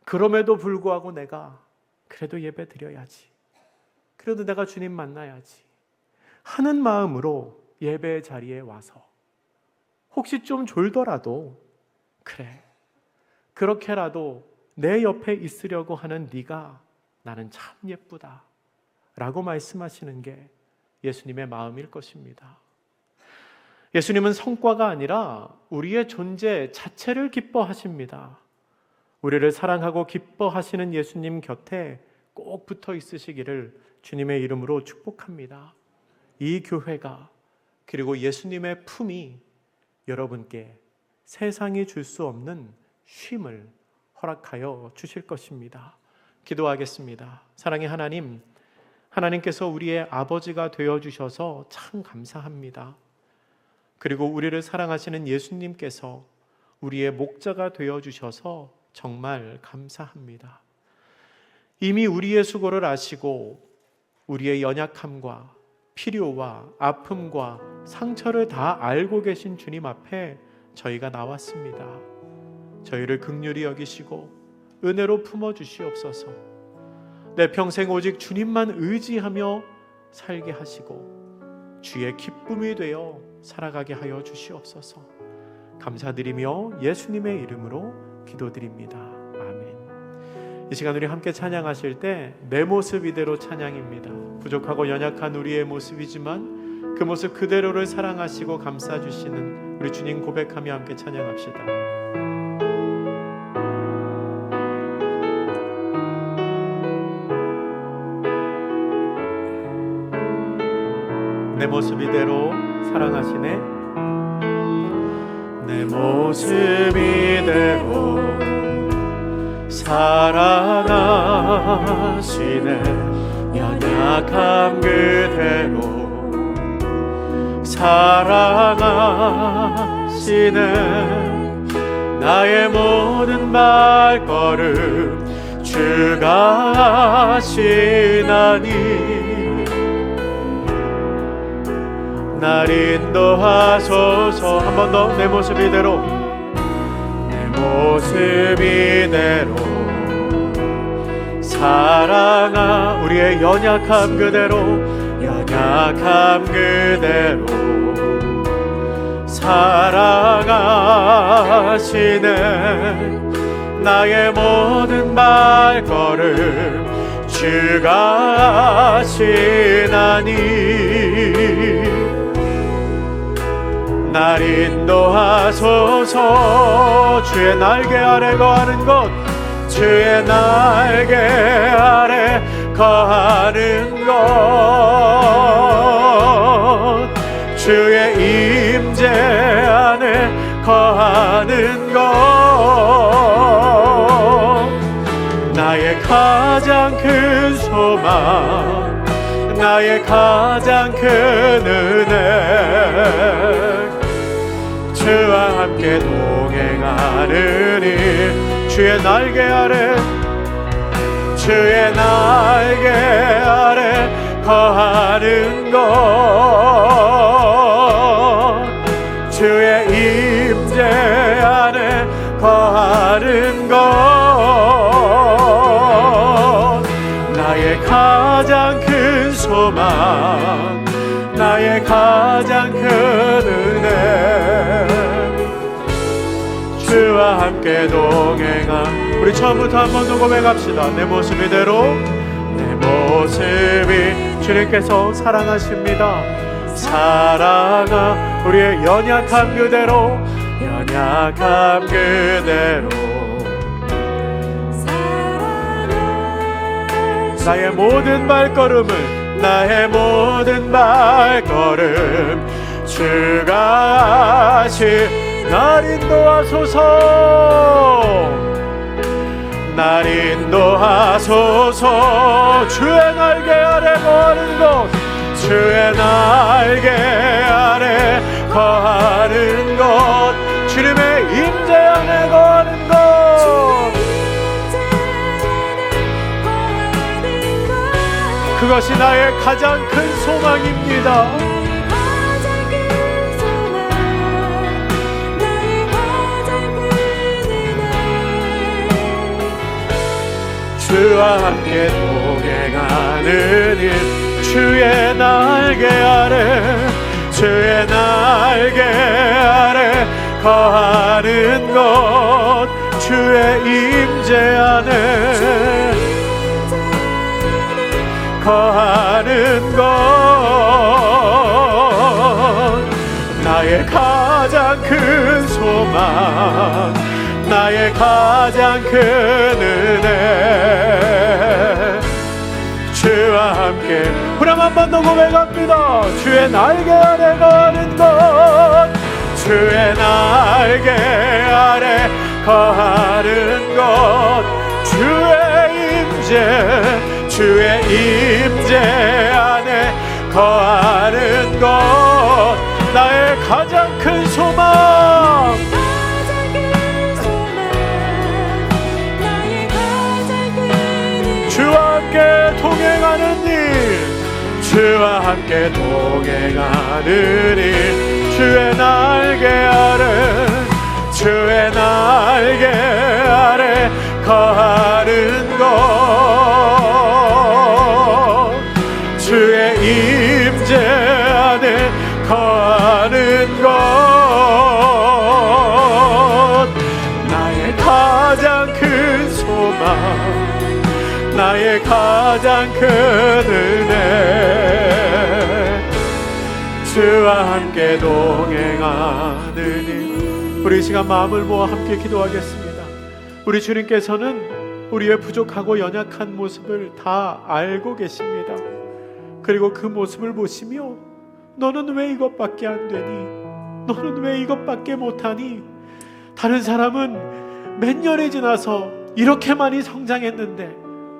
그럼에도 불구하고 내가 그래도 예배 드려야지, 그래도 내가 주님 만나야지 하는 마음으로 예배 자리에 와서 혹시 좀 졸더라도 그래, 그렇게라도 내 옆에 있으려고 하는 네가 나는 참 예쁘다 라고 말씀하시는 게 예수님의 마음일 것입니다. 예수님은 성과가 아니라 우리의 존재 자체를 기뻐하십니다. 우리를 사랑하고 기뻐하시는 예수님 곁에 꼭 붙어 있으시기를 주님의 이름으로 축복합니다. 이 교회가, 그리고 예수님의 품이 여러분께 세상이 줄 수 없는 쉼을 허락하여 주실 것입니다. 기도하겠습니다. 사랑의 하나님, 하나님께서 우리의 아버지가 되어주셔서 참 감사합니다. 그리고 우리를 사랑하시는 예수님께서 우리의 목자가 되어주셔서 정말 감사합니다. 이미 우리의 수고를 아시고 우리의 연약함과 필요와 아픔과 상처를 다 알고 계신 주님 앞에 저희가 나왔습니다. 저희를 긍휼히 여기시고 은혜로 품어주시옵소서. 내 평생 오직 주님만 의지하며 살게 하시고 주의 기쁨이 되어 살아가게 하여 주시옵소서. 감사드리며 예수님의 이름으로 기도드립니다. 아멘. 이 시간 우리 함께 찬양하실 때 내 모습 이대로 찬양입니다. 부족하고 연약한 우리의 모습이지만 그 모습 그대로를 사랑하시고 감싸주시는 우리 주님 고백하며 함께 찬양합시다. 내 모습 이대로 사랑하시네. 내 모습 이대로 사랑하시네. 연약함 그대로 사랑하시네. 나의 모든 발걸음 주가 하시나니 날 인도하소서. 한 번 더. 내 모습 이대로, 내 모습 이대로 사랑아. 우리의 연약함 그대로, 연약함 그대로 사랑하시네. 나의 모든 발걸음 주가 하시나니 날 인도하소서. 주의 날개 아래 거하는 곳, 주의 날개 아래 거하는 곳, 주의 임재 안에 거하는 것, 나의 가장 큰 소망, 나의 가장 큰 은혜, 주와 함께 동행하느니 주의 날개 아래, 주의 날개 아래 거하는 것, 주의 임재 안에 거하는 것, 나의 가장 큰 소망, 나의 가장 큰 은혜, 주와 함께 동행한. 우리 처음부터 한 번 더 고백합시다. 내 모습 이대로, 내 모습이 주님께서 사랑하십니다. 사랑아. 우리의 연약함 그대로, 연약함 그대로 나의 모든 발걸음을, 나의 모든 발걸음 주가 하시. 날 인도하소서, 날 인도하소서. 주의 날개 아래 거하는 곳, 주의 날개 아래 거하는 곳, 주님의 임재 안에 거하는 곳, 그것이 나의 가장 큰 소망입니다. 주와 함께 동행하는 일, 주의 날개 아래, 주의 날개 아래 거하는 것, 주의 임재 안에 거하는 것, 나의 가장 큰 소망, 나의 가장 큰 은혜, 주와 함께. 그럼 한 번 더 고백합니다. 주의 날개 아래 거하는 것, 주의 날개 아래 거하는 것, 주의 임재, 주의 임재 안에 거하는 것, 나의 가장 큰 소망, 주와 함께 동행하는 일, 주와 함께 동행하는 일, 주의 날개 아래, 주의 날개 아래 거하는 것, 주의 임재 안에 거하는 것, 나의 가장 큰 소망, 나의 가장 큰 은혜, 주와 함께 동행하느니. 우리 이 시간 마음을 모아 함께 기도하겠습니다. 우리 주님께서는 우리의 부족하고 연약한 모습을 다 알고 계십니다. 그리고 그 모습을 보시며 너는 왜 이것밖에 안 되니? 너는 왜 이것밖에 못하니? 다른 사람은 몇 년이 지나서 이렇게 많이 성장했는데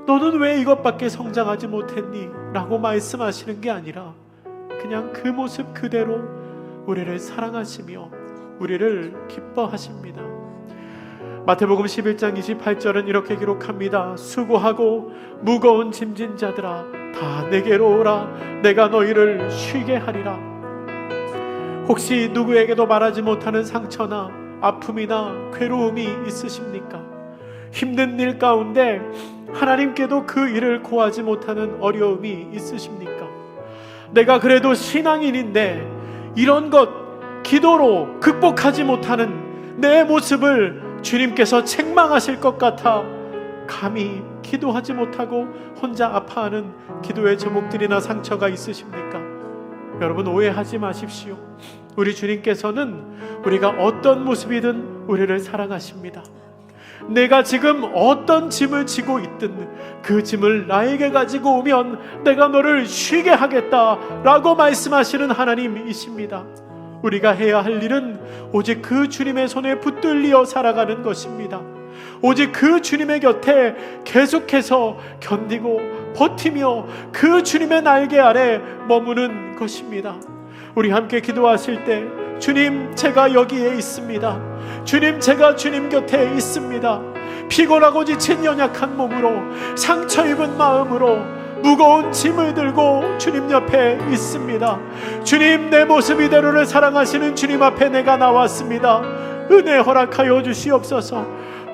너는 왜 이것밖에 성장하지 못했니? 라고 말씀하시는 게 아니라 그냥 그 모습 그대로 우리를 사랑하시며 우리를 기뻐하십니다. 마태복음 11장 28절은 이렇게 기록합니다. 수고하고 무거운 짐진 자들아 다 내게로 오라. 내가 너희를 쉬게 하리라. 혹시 누구에게도 말하지 못하는 상처나 아픔이나 괴로움이 있으십니까? 힘든 일 가운데 하나님께도 그 일을 고하지 못하는 어려움이 있으십니까? 내가 그래도 신앙인인데 이런 것 기도로 극복하지 못하는 내 모습을 주님께서 책망하실 것 같아 감히 기도하지 못하고 혼자 아파하는 기도의 제목들이나 상처가 있으십니까? 여러분, 오해하지 마십시오. 우리 주님께서는 우리가 어떤 모습이든 우리를 사랑하십니다. 내가 지금 어떤 짐을 지고 있든 그 짐을 나에게 가지고 오면 내가 너를 쉬게 하겠다라고 말씀하시는 하나님이십니다. 우리가 해야 할 일은 오직 그 주님의 손에 붙들려 살아가는 것입니다. 오직 그 주님의 곁에 계속해서 견디고 버티며 그 주님의 날개 아래 머무는 것입니다. 우리 함께 기도하실 때 주님, 제가 여기에 있습니다. 주님, 제가 주님 곁에 있습니다. 피곤하고 지친 연약한 몸으로, 상처 입은 마음으로, 무거운 짐을 들고 주님 옆에 있습니다. 주님, 내 모습 이대로를 사랑하시는 주님 앞에 내가 나왔습니다. 은혜 허락하여 주시옵소서.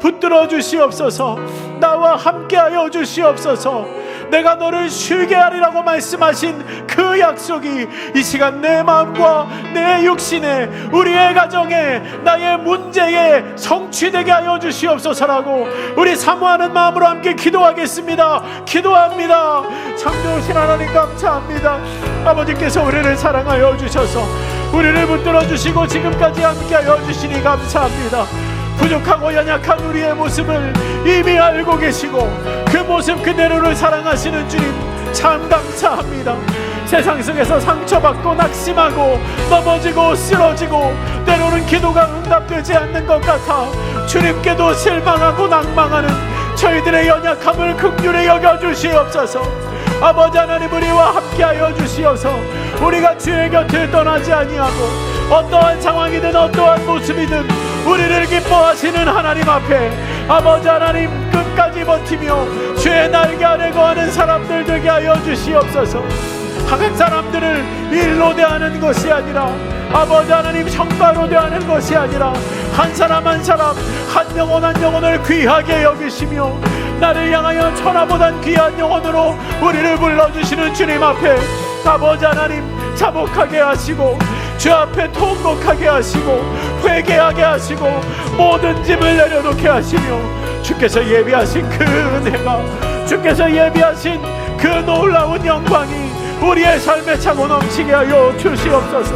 붙들어 주시옵소서. 나와 함께하여 주시옵소서. 내가 너를 쉬게 하리라고 말씀하신 그 약속이 이 시간 내 마음과 내 육신에, 우리의 가정에, 나의 문제에 성취되게 하여 주시옵소서라고 우리 사모하는 마음으로 함께 기도하겠습니다. 기도합니다. 창조하신 하나님 감사합니다. 아버지께서 우리를 사랑하여 주셔서 우리를 붙들어 주시고 지금까지 함께하여 주시니 감사합니다. 부족하고 연약한 우리의 모습을 이미 알고 계시고 그 모습 그대로를 사랑하시는 주님 참 감사합니다. 세상 속에서 상처받고 낙심하고 넘어지고 쓰러지고 때로는 기도가 응답되지 않는 것 같아 주님께도 실망하고 낭망하는 저희들의 연약함을 긍휼히 여겨주시옵소서. 아버지 하나님, 우리와 함께하여 주시어서 우리가 주의 곁을 떠나지 아니하고 어떠한 상황이든 어떠한 모습이든 우리를 기뻐하시는 하나님 앞에 아버지 하나님 끝까지 버티며 주의 날개 아래 거하는 사람들 되게 하여 주시옵소서. 각 사람들을 일로 대하는 것이 아니라 아버지 하나님 성과로 대하는 것이 아니라 한 사람 한 사람, 한 영혼 한 영혼을 귀하게 여기시며 나를 향하여 천하보단 귀한 영혼으로 우리를 불러주시는 주님 앞에 아버지 하나님 자복하게 하시고 주 앞에 통곡하게 하시고 회개하게 하시고 모든 짐을 내려놓게 하시며 주께서 예비하신 그 은혜가, 주께서 예비하신 그 놀라운 영광이 우리의 삶에 차고 넘치게 하여 주시옵소서.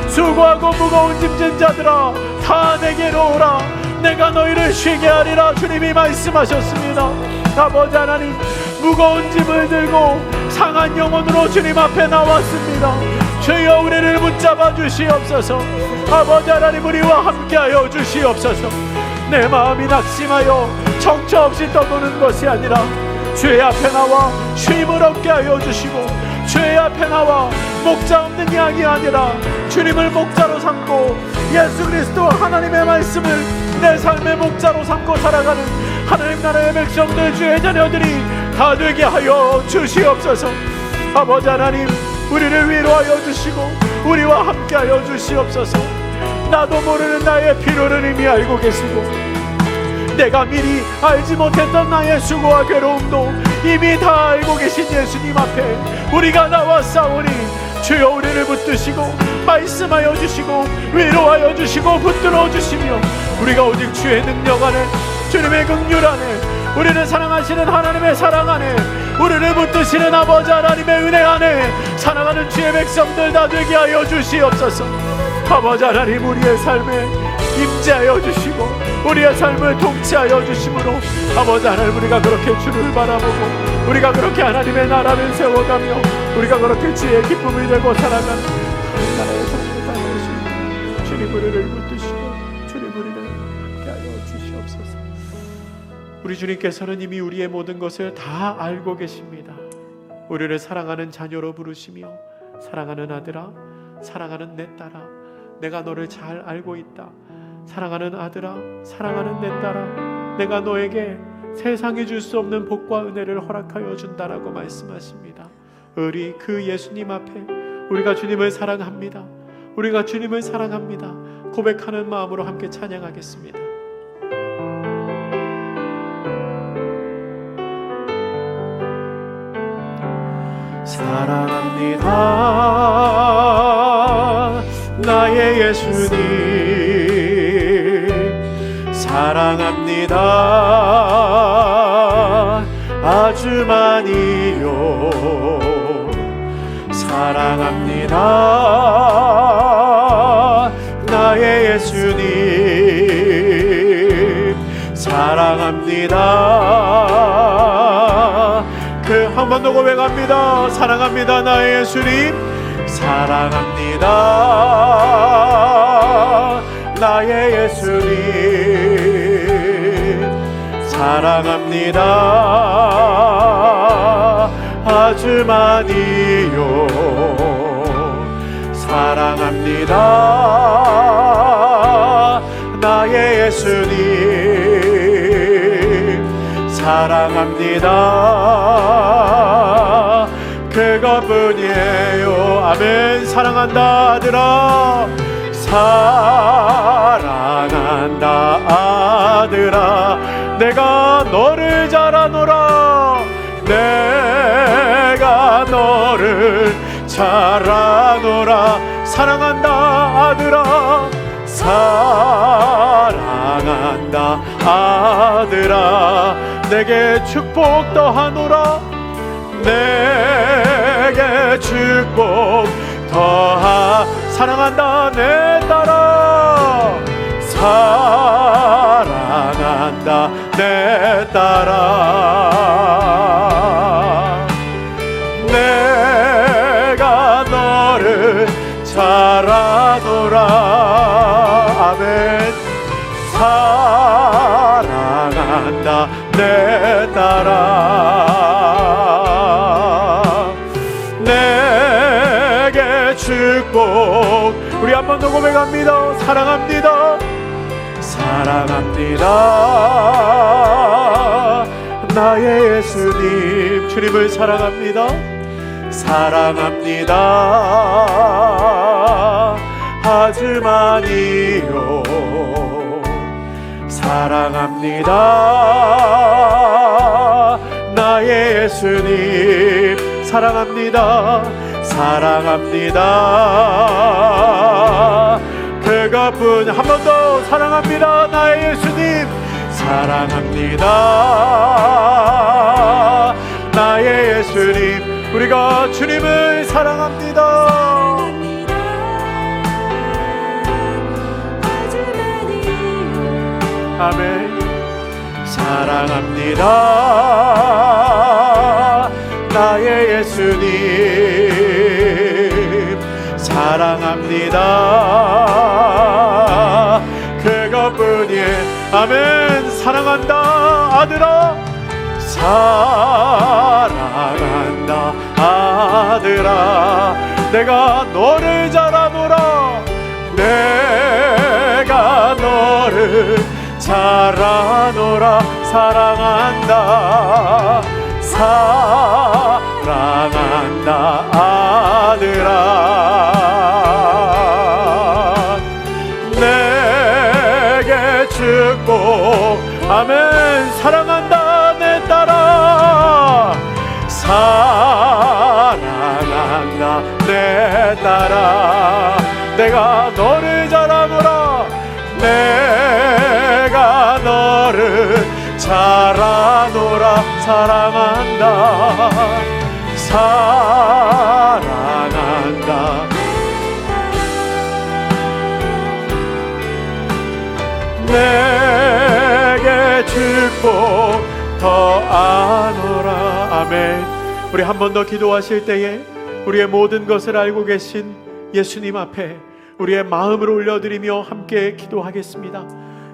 수고하고 무거운 짐진 자들아 다 내게로 오라. 내가 너희를 쉬게 하리라 주님이 말씀하셨습니다. 아버지 하나님, 무거운 짐을 들고 상한 영혼으로 주님 앞에 나왔습니다. 주여 우리를 붙잡아 주시옵소서. 아버지 하나님, 우리와 함께하여 주시옵소서. 내 마음이 낙심하여 정처 없이 떠도는 것이 아니라 주의 앞에 나와 쉼을 얻게 하여 주시고 주의 앞에 나와 목자 없는 양이 아니라 주님을 목자로 삼고 예수 그리스도 하나님의 말씀을 내 삶의 목자로 삼고 살아가는 하나님 나라의 백성들, 주의 자녀들이 다 되게 하여 주시옵소서. 아버지 하나님, 우리를 위로하여 주시고 우리와 함께하여 주시옵소서. 나도 모르는 나의 필요를 이미 알고 계시고 내가 미리 알지 못했던 나의 수고와 괴로움도 이미 다 알고 계신 예수님 앞에 우리가 나왔사오니 주여 우리를 붙드시고 말씀하여 주시고 위로하여 주시고 붙들어 주시며 우리가 오직 주의 능력 안에, 주님의 긍휼 안에, 우리를 사랑하시는 하나님의 사랑 안에, 우리를 붙드시는 아버지 하나님의 은혜 안에 살아가는 주의 백성들 다 되게 하여 주시옵소서. 아버지 하나님, 우리의 삶에 임재하여 주시고 우리의 삶을 통치하여 주심으로 아버지 하나님, 우리가 그렇게 주를 바라보고 우리가 그렇게 하나님의 나라를 세워가며 우리가 그렇게 주의 기쁨이 되고 살아가는 나라의 성도가 되실 수 있는 주님, 우리를 붙드시고 주님, 우리를 함께하여 주시옵소서. 우리 주님께서는 이미 우리의 모든 것을 다 알고 계십니다. 우리를 사랑하는 자녀로 부르시며 사랑하는 아들아, 사랑하는 내 딸아, 내가 너를 잘 알고 있다. 사랑하는 아들아, 사랑하는 내 딸아, 내가 너에게 세상이 줄 수 없는 복과 은혜를 허락하여 준다라고 말씀하십니다. 우리 그 예수님 앞에 우리가 주님을 사랑합니다, 우리가 주님을 사랑합니다 고백하는 마음으로 함께 찬양하겠습니다. 사랑합니다 나의 예수님, 사랑합니다 아주 많이요. 사랑합니다 나의 예수님, 사랑합니다. 그 한 번 더 고백합니다. 사랑합니다 나의 예수님, 사랑합니다 나의 예수님, 사랑합니다 아주 많이요. 사랑합니다 나의 예수님, 사랑합니다 그것뿐이에요. 아멘. 사랑한다 아들아, 사랑한다 아들아, 내가 너를 잘 아노라, 내가 너를 잘 아노라. 사랑한다 아들아, 사랑한다 아들아, 내게 축복 더하노라, 내게 축복 더하. 사랑한다 내 딸아, 사랑한다 내 딸아, 내가 너를 잘 아노라. 아멘. 사랑한다 내 딸아, 내게 축복. 우리 한 번 더 고백합니다. 사랑합니다, 사랑합니다 나의 예수님, 주님을 사랑합니다, 사랑합니다 아주 많이요. 사랑합니다 나의 예수님, 사랑합니다, 사랑합니다 그것뿐. 한 번 더 사랑합니다 나의 예수님, 사랑합니다 나의 예수님. 우리가 주님을 사랑합니다. 아멘. 사랑합니다 나의 예수님, 사랑합니다 그것뿐이에요. 아멘. 사랑한다 아들아, 사랑한다 아들아, 내가 너를 잘 아노라, 내가 너를 잘 아노라. 사랑한다, 사랑한다 아들아, 내게 축복. 아멘. 사랑한다 내 딸아, 사랑한다 내 딸아, 내가 너를 잘 아노라, 내가 너를 잘 아노라. 사랑한다, 사랑한다 내게 축복 더하노라. 아멘. 우리 한 번 더 기도하실 때에 우리의 모든 것을 알고 계신 예수님 앞에 우리의 마음을 올려드리며 함께 기도하겠습니다.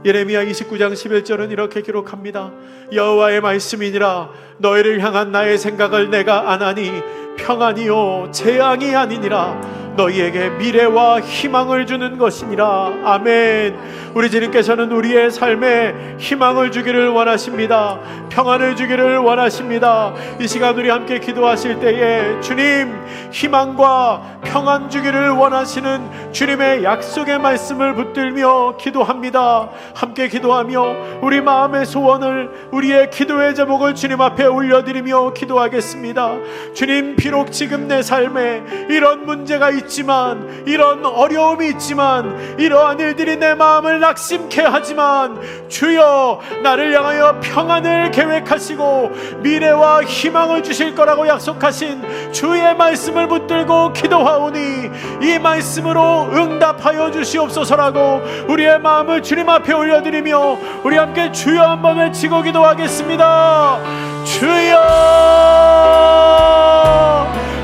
예레미야 29장 11절은 이렇게 기록합니다. 여호와의 말씀이니라, 너희를 향한 나의 생각을 내가 아나니 평안이요 재앙이 아니니라. 너희에게 미래와 희망을 주는 것이니라. 아멘. 우리 주님께서는 우리의 삶에 희망을 주기를 원하십니다. 평안을 주기를 원하십니다. 이 시간 우리 함께 기도하실 때에 주님 희망과 평안 주기를 원하시는 주님의 약속의 말씀을 붙들며 기도합니다. 함께 기도하며 우리 마음의 소원을, 우리의 기도의 제목을 주님 앞에 올려드리며 기도하겠습니다. 주님, 비록 지금 내 삶에 이런 문제가 있지만, 이런 어려움이 있지만, 이러한 일들이 내 마음을 낙심케 하지만 주여 나를 향하여 평안을 계획하시고 미래와 희망을 주실 거라고 약속하신 주의 말씀을 붙들고 기도하오니 이 말씀으로 응답하여 주시옵소서라고 우리의 마음을 주님 앞에 올려드리며 우리 함께 주여 한번 외치고 기도하겠습니다. 주여!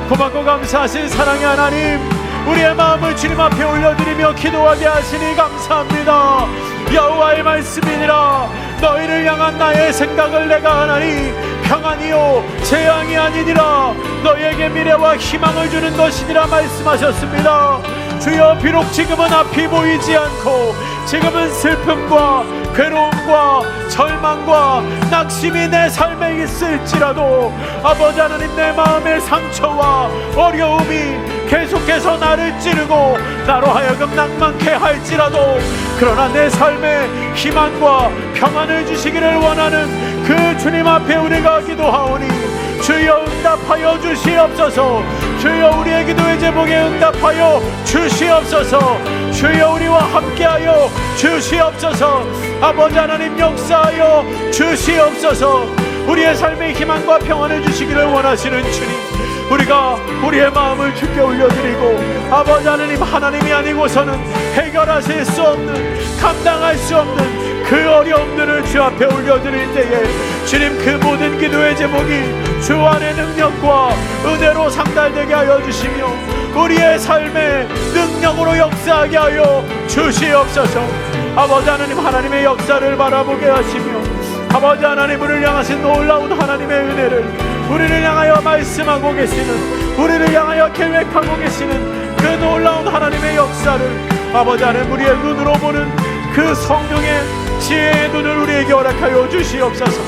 고맙고 감사하신 사랑의 하나님, 우리의 마음을 주님 앞에 올려드리며 기도하게 하시니 감사합니다. 여호와의 말씀이니라. 너희를 향한 나의 생각을 내가 하나니 평안이요 재앙이 아니니라. 너희에게 미래와 희망을 주는 것이니라 말씀하셨습니다. 주여, 비록 지금은 앞이 보이지 않고 지금은 슬픔과 괴로움과 절망과 낙심이 내 삶에 있을지라도 아버지 하나님, 내 마음의 상처와 어려움이 계속해서 나를 찌르고 나로 하여금 낭만케 할지라도 그러나 내 삶에 희망과 평안을 주시기를 원하는 그 주님 앞에 우리가 기도하오니 주여 응답하여 주시옵소서. 주여 우리의 기도의 제목에 응답하여 주시옵소서. 주여 우리와 함께하여 주시옵소서. 아버지 하나님 역사하여 주시옵소서. 우리의 삶에 희망과 평안을 주시기를 원하시는 주님, 우리가 우리의 마음을 주께 올려드리고 아버지 하나님, 하나님이 아니고서는 해결하실 수 없는, 감당할 수 없는 그 어려움들을 주 앞에 올려드릴 때에 주님, 그 모든 기도의 제목이 주 안의 능력과 은혜로 상달되게 하여 주시며 우리의 삶에 능력으로 역사하게 하여 주시옵소서. 아버지 하나님, 하나님의 역사를 바라보게 하시며 아버지 하나님, 우리를 향하신 놀라운 하나님의 은혜를 우리를 향하여 말씀하고 계시는, 우리를 향하여 계획하고 계시는 그 놀라운 하나님의 역사를 아버지 하나님, 우리의 눈으로 보는 그 성령의 지혜의 눈을 우리에게 허락하여 주시옵소서.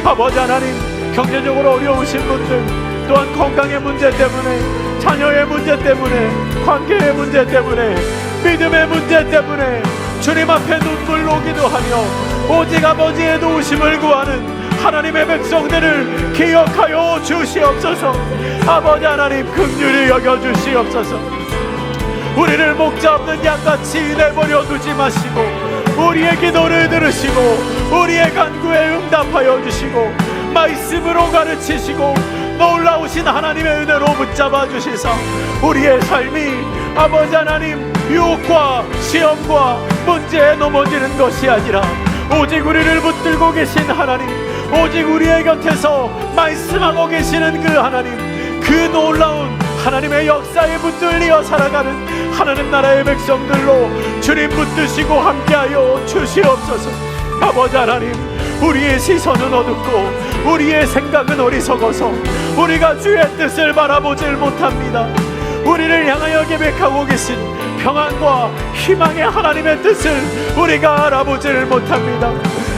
아버지 하나님, 경제적으로 어려우신 분들, 또한 건강의 문제 때문에, 자녀의 문제 때문에, 관계의 문제 때문에, 믿음의 문제 때문에 주님 앞에 눈물로 기도하며 오직 아버지의 도우심을 구하는 하나님의 백성들을 기억하여 주시옵소서. 아버지 하나님, 긍휼히 여겨주시옵소서. 우리를 목잡는 양같이 내버려 두지 마시고 우리의 기도를 들으시고 우리의 간구에 응답하여 주시고 말씀으로 가르치시고 놀라우신 하나님의 은혜로 붙잡아 주시사 우리의 삶이 아버지 하나님, 유혹과 시험과 문제에 넘어지는 것이 아니라 오직 우리를 붙들고 계신 하나님, 오직 우리의 곁에서 말씀하고 계시는 그 하나님, 그 놀라운 하나님의 역사에 붙들려 살아가는 하나님 나라의 백성들로 주님 붙드시고 함께하여 주시옵소서. 아버지 하나님, 우리의 시선은 어둡고 우리의 생각은 어리석어서 우리가 주의 뜻을 바라보질 못합니다. 우리를 향하여 계획하고 계신 평안과 희망의 하나님의 뜻을 우리가 알아보지를 못합니다.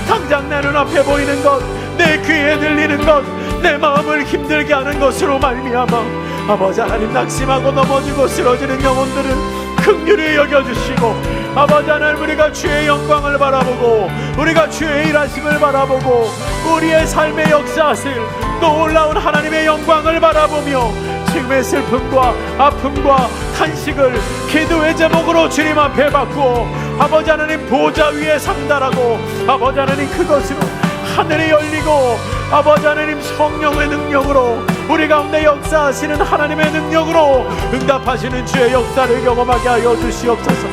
당장 내 눈앞에 보이는 것, 내 귀에 들리는 것, 내 마음을 힘들게 하는 것으로 말미암아 아버지 하나님, 낙심하고 넘어지고 쓰러지는 영혼들을 긍휼히 여겨주시고 아버지 하나님, 우리가 주의 영광을 바라보고 우리가 주의 일하심을 바라보고 우리의 삶의 역사하실 놀라운 하나님의 영광을 바라보며 지금의 슬픔과 아픔과 탄식을 기도의 제목으로 주님 앞에 바꾸어 아버지 하나님, 보좌 위에 상달하고 아버지 하나님, 그것으로 하늘이 열리고 아버지 하나님, 성령의 능력으로 우리 가운데 역사하시는 하나님의 능력으로 응답하시는 주의 역사를 경험하게 하여 주시옵소서.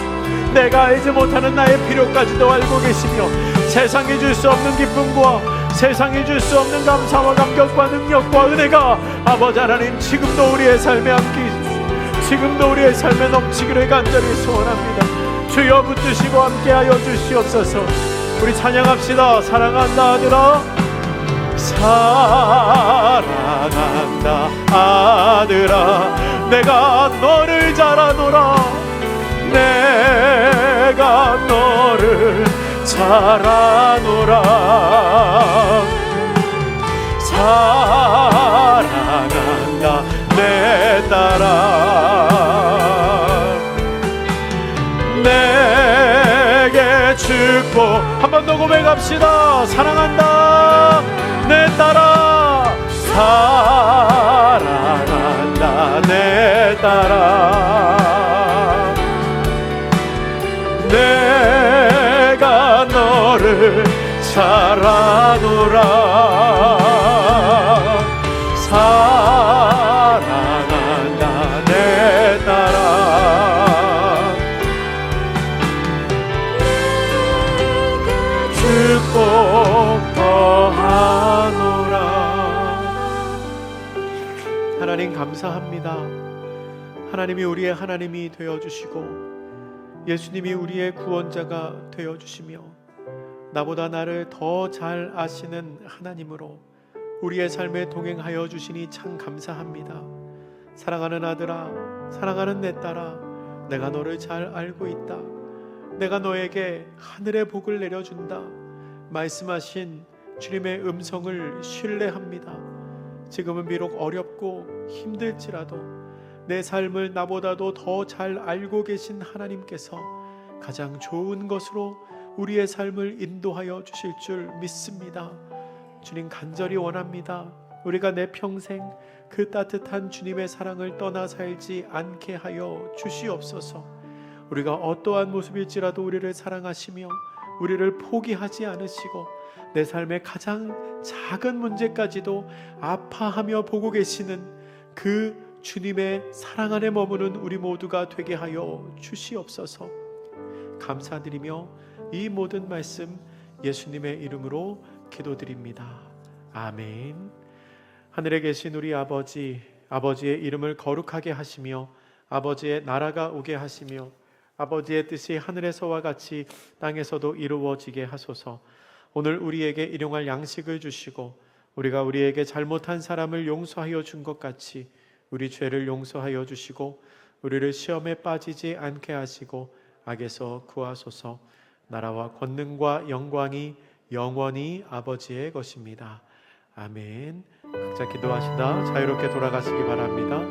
내가 알지 못하는 나의 필요까지도 알고 계시며 세상이 줄 수 없는 기쁨과 세상이 줄 수 없는 감사와 감격과 능력과 은혜가 아버지 하나님, 지금도 우리의 삶에 함께 있으시오. 지금도 우리의 삶에 넘치기를 간절히 소원합니다. 주여 붙드시고 함께하여 주시옵소서. 우리 찬양합시다. 사랑한다 아들아, 사랑한다 아들아, 내가 너를 잘 아노라. 내가 너를 잘 아노라. 사랑한다 내 딸아. 내게 축복 한 번 더 고백합시다. 사랑한다 내 딸아. 사랑한다 내 딸아. 내가 너를 잘 아노라. 사랑한다 내 딸아. 축복 더하노라. 하나님 감사합니다. 하나님이 우리의 하나님이 되어주시고 예수님이 우리의 구원자가 되어주시며 나보다 나를 더 잘 아시는 하나님으로 우리의 삶에 동행하여 주시니 참 감사합니다. 사랑하는 아들아, 사랑하는 내 딸아, 내가 너를 잘 알고 있다. 내가 너에게 하늘의 복을 내려준다. 말씀하신 주님의 음성을 신뢰합니다. 지금은 비록 어렵고 힘들지라도 내 삶을 나보다도 더 잘 알고 계신 하나님께서 가장 좋은 것으로 우리의 삶을 인도하여 주실 줄 믿습니다. 주님 간절히 원합니다. 우리가 내 평생 그 따뜻한 주님의 사랑을 떠나 살지 않게 하여 주시옵소서. 우리가 어떠한 모습일지라도 우리를 사랑하시며 우리를 포기하지 않으시고 내 삶의 가장 작은 문제까지도 아파하며 보고 계시는 그 주님의 사랑 안에 머무는 우리 모두가 되게 하여 주시옵소서. 감사드리며 이 모든 말씀 예수님의 이름으로 기도드립니다. 아멘. 하늘에 계신 우리 아버지, 아버지의 이름을 거룩하게 하시며 아버지의 나라가 오게 하시며 아버지의 뜻이 하늘에서와 같이 땅에서도 이루어지게 하소서. 오늘 우리에게 일용할 양식을 주시고 우리가 우리에게 잘못한 사람을 용서하여 준 것 같이 우리 죄를 용서하여 주시고 우리를 시험에 빠지지 않게 하시고 악에서 구하소서. 나라와 권능과 영광이 영원히 아버지의 것입니다. 아멘. 각자 기도하시다 자유롭게 돌아가시기 바랍니다.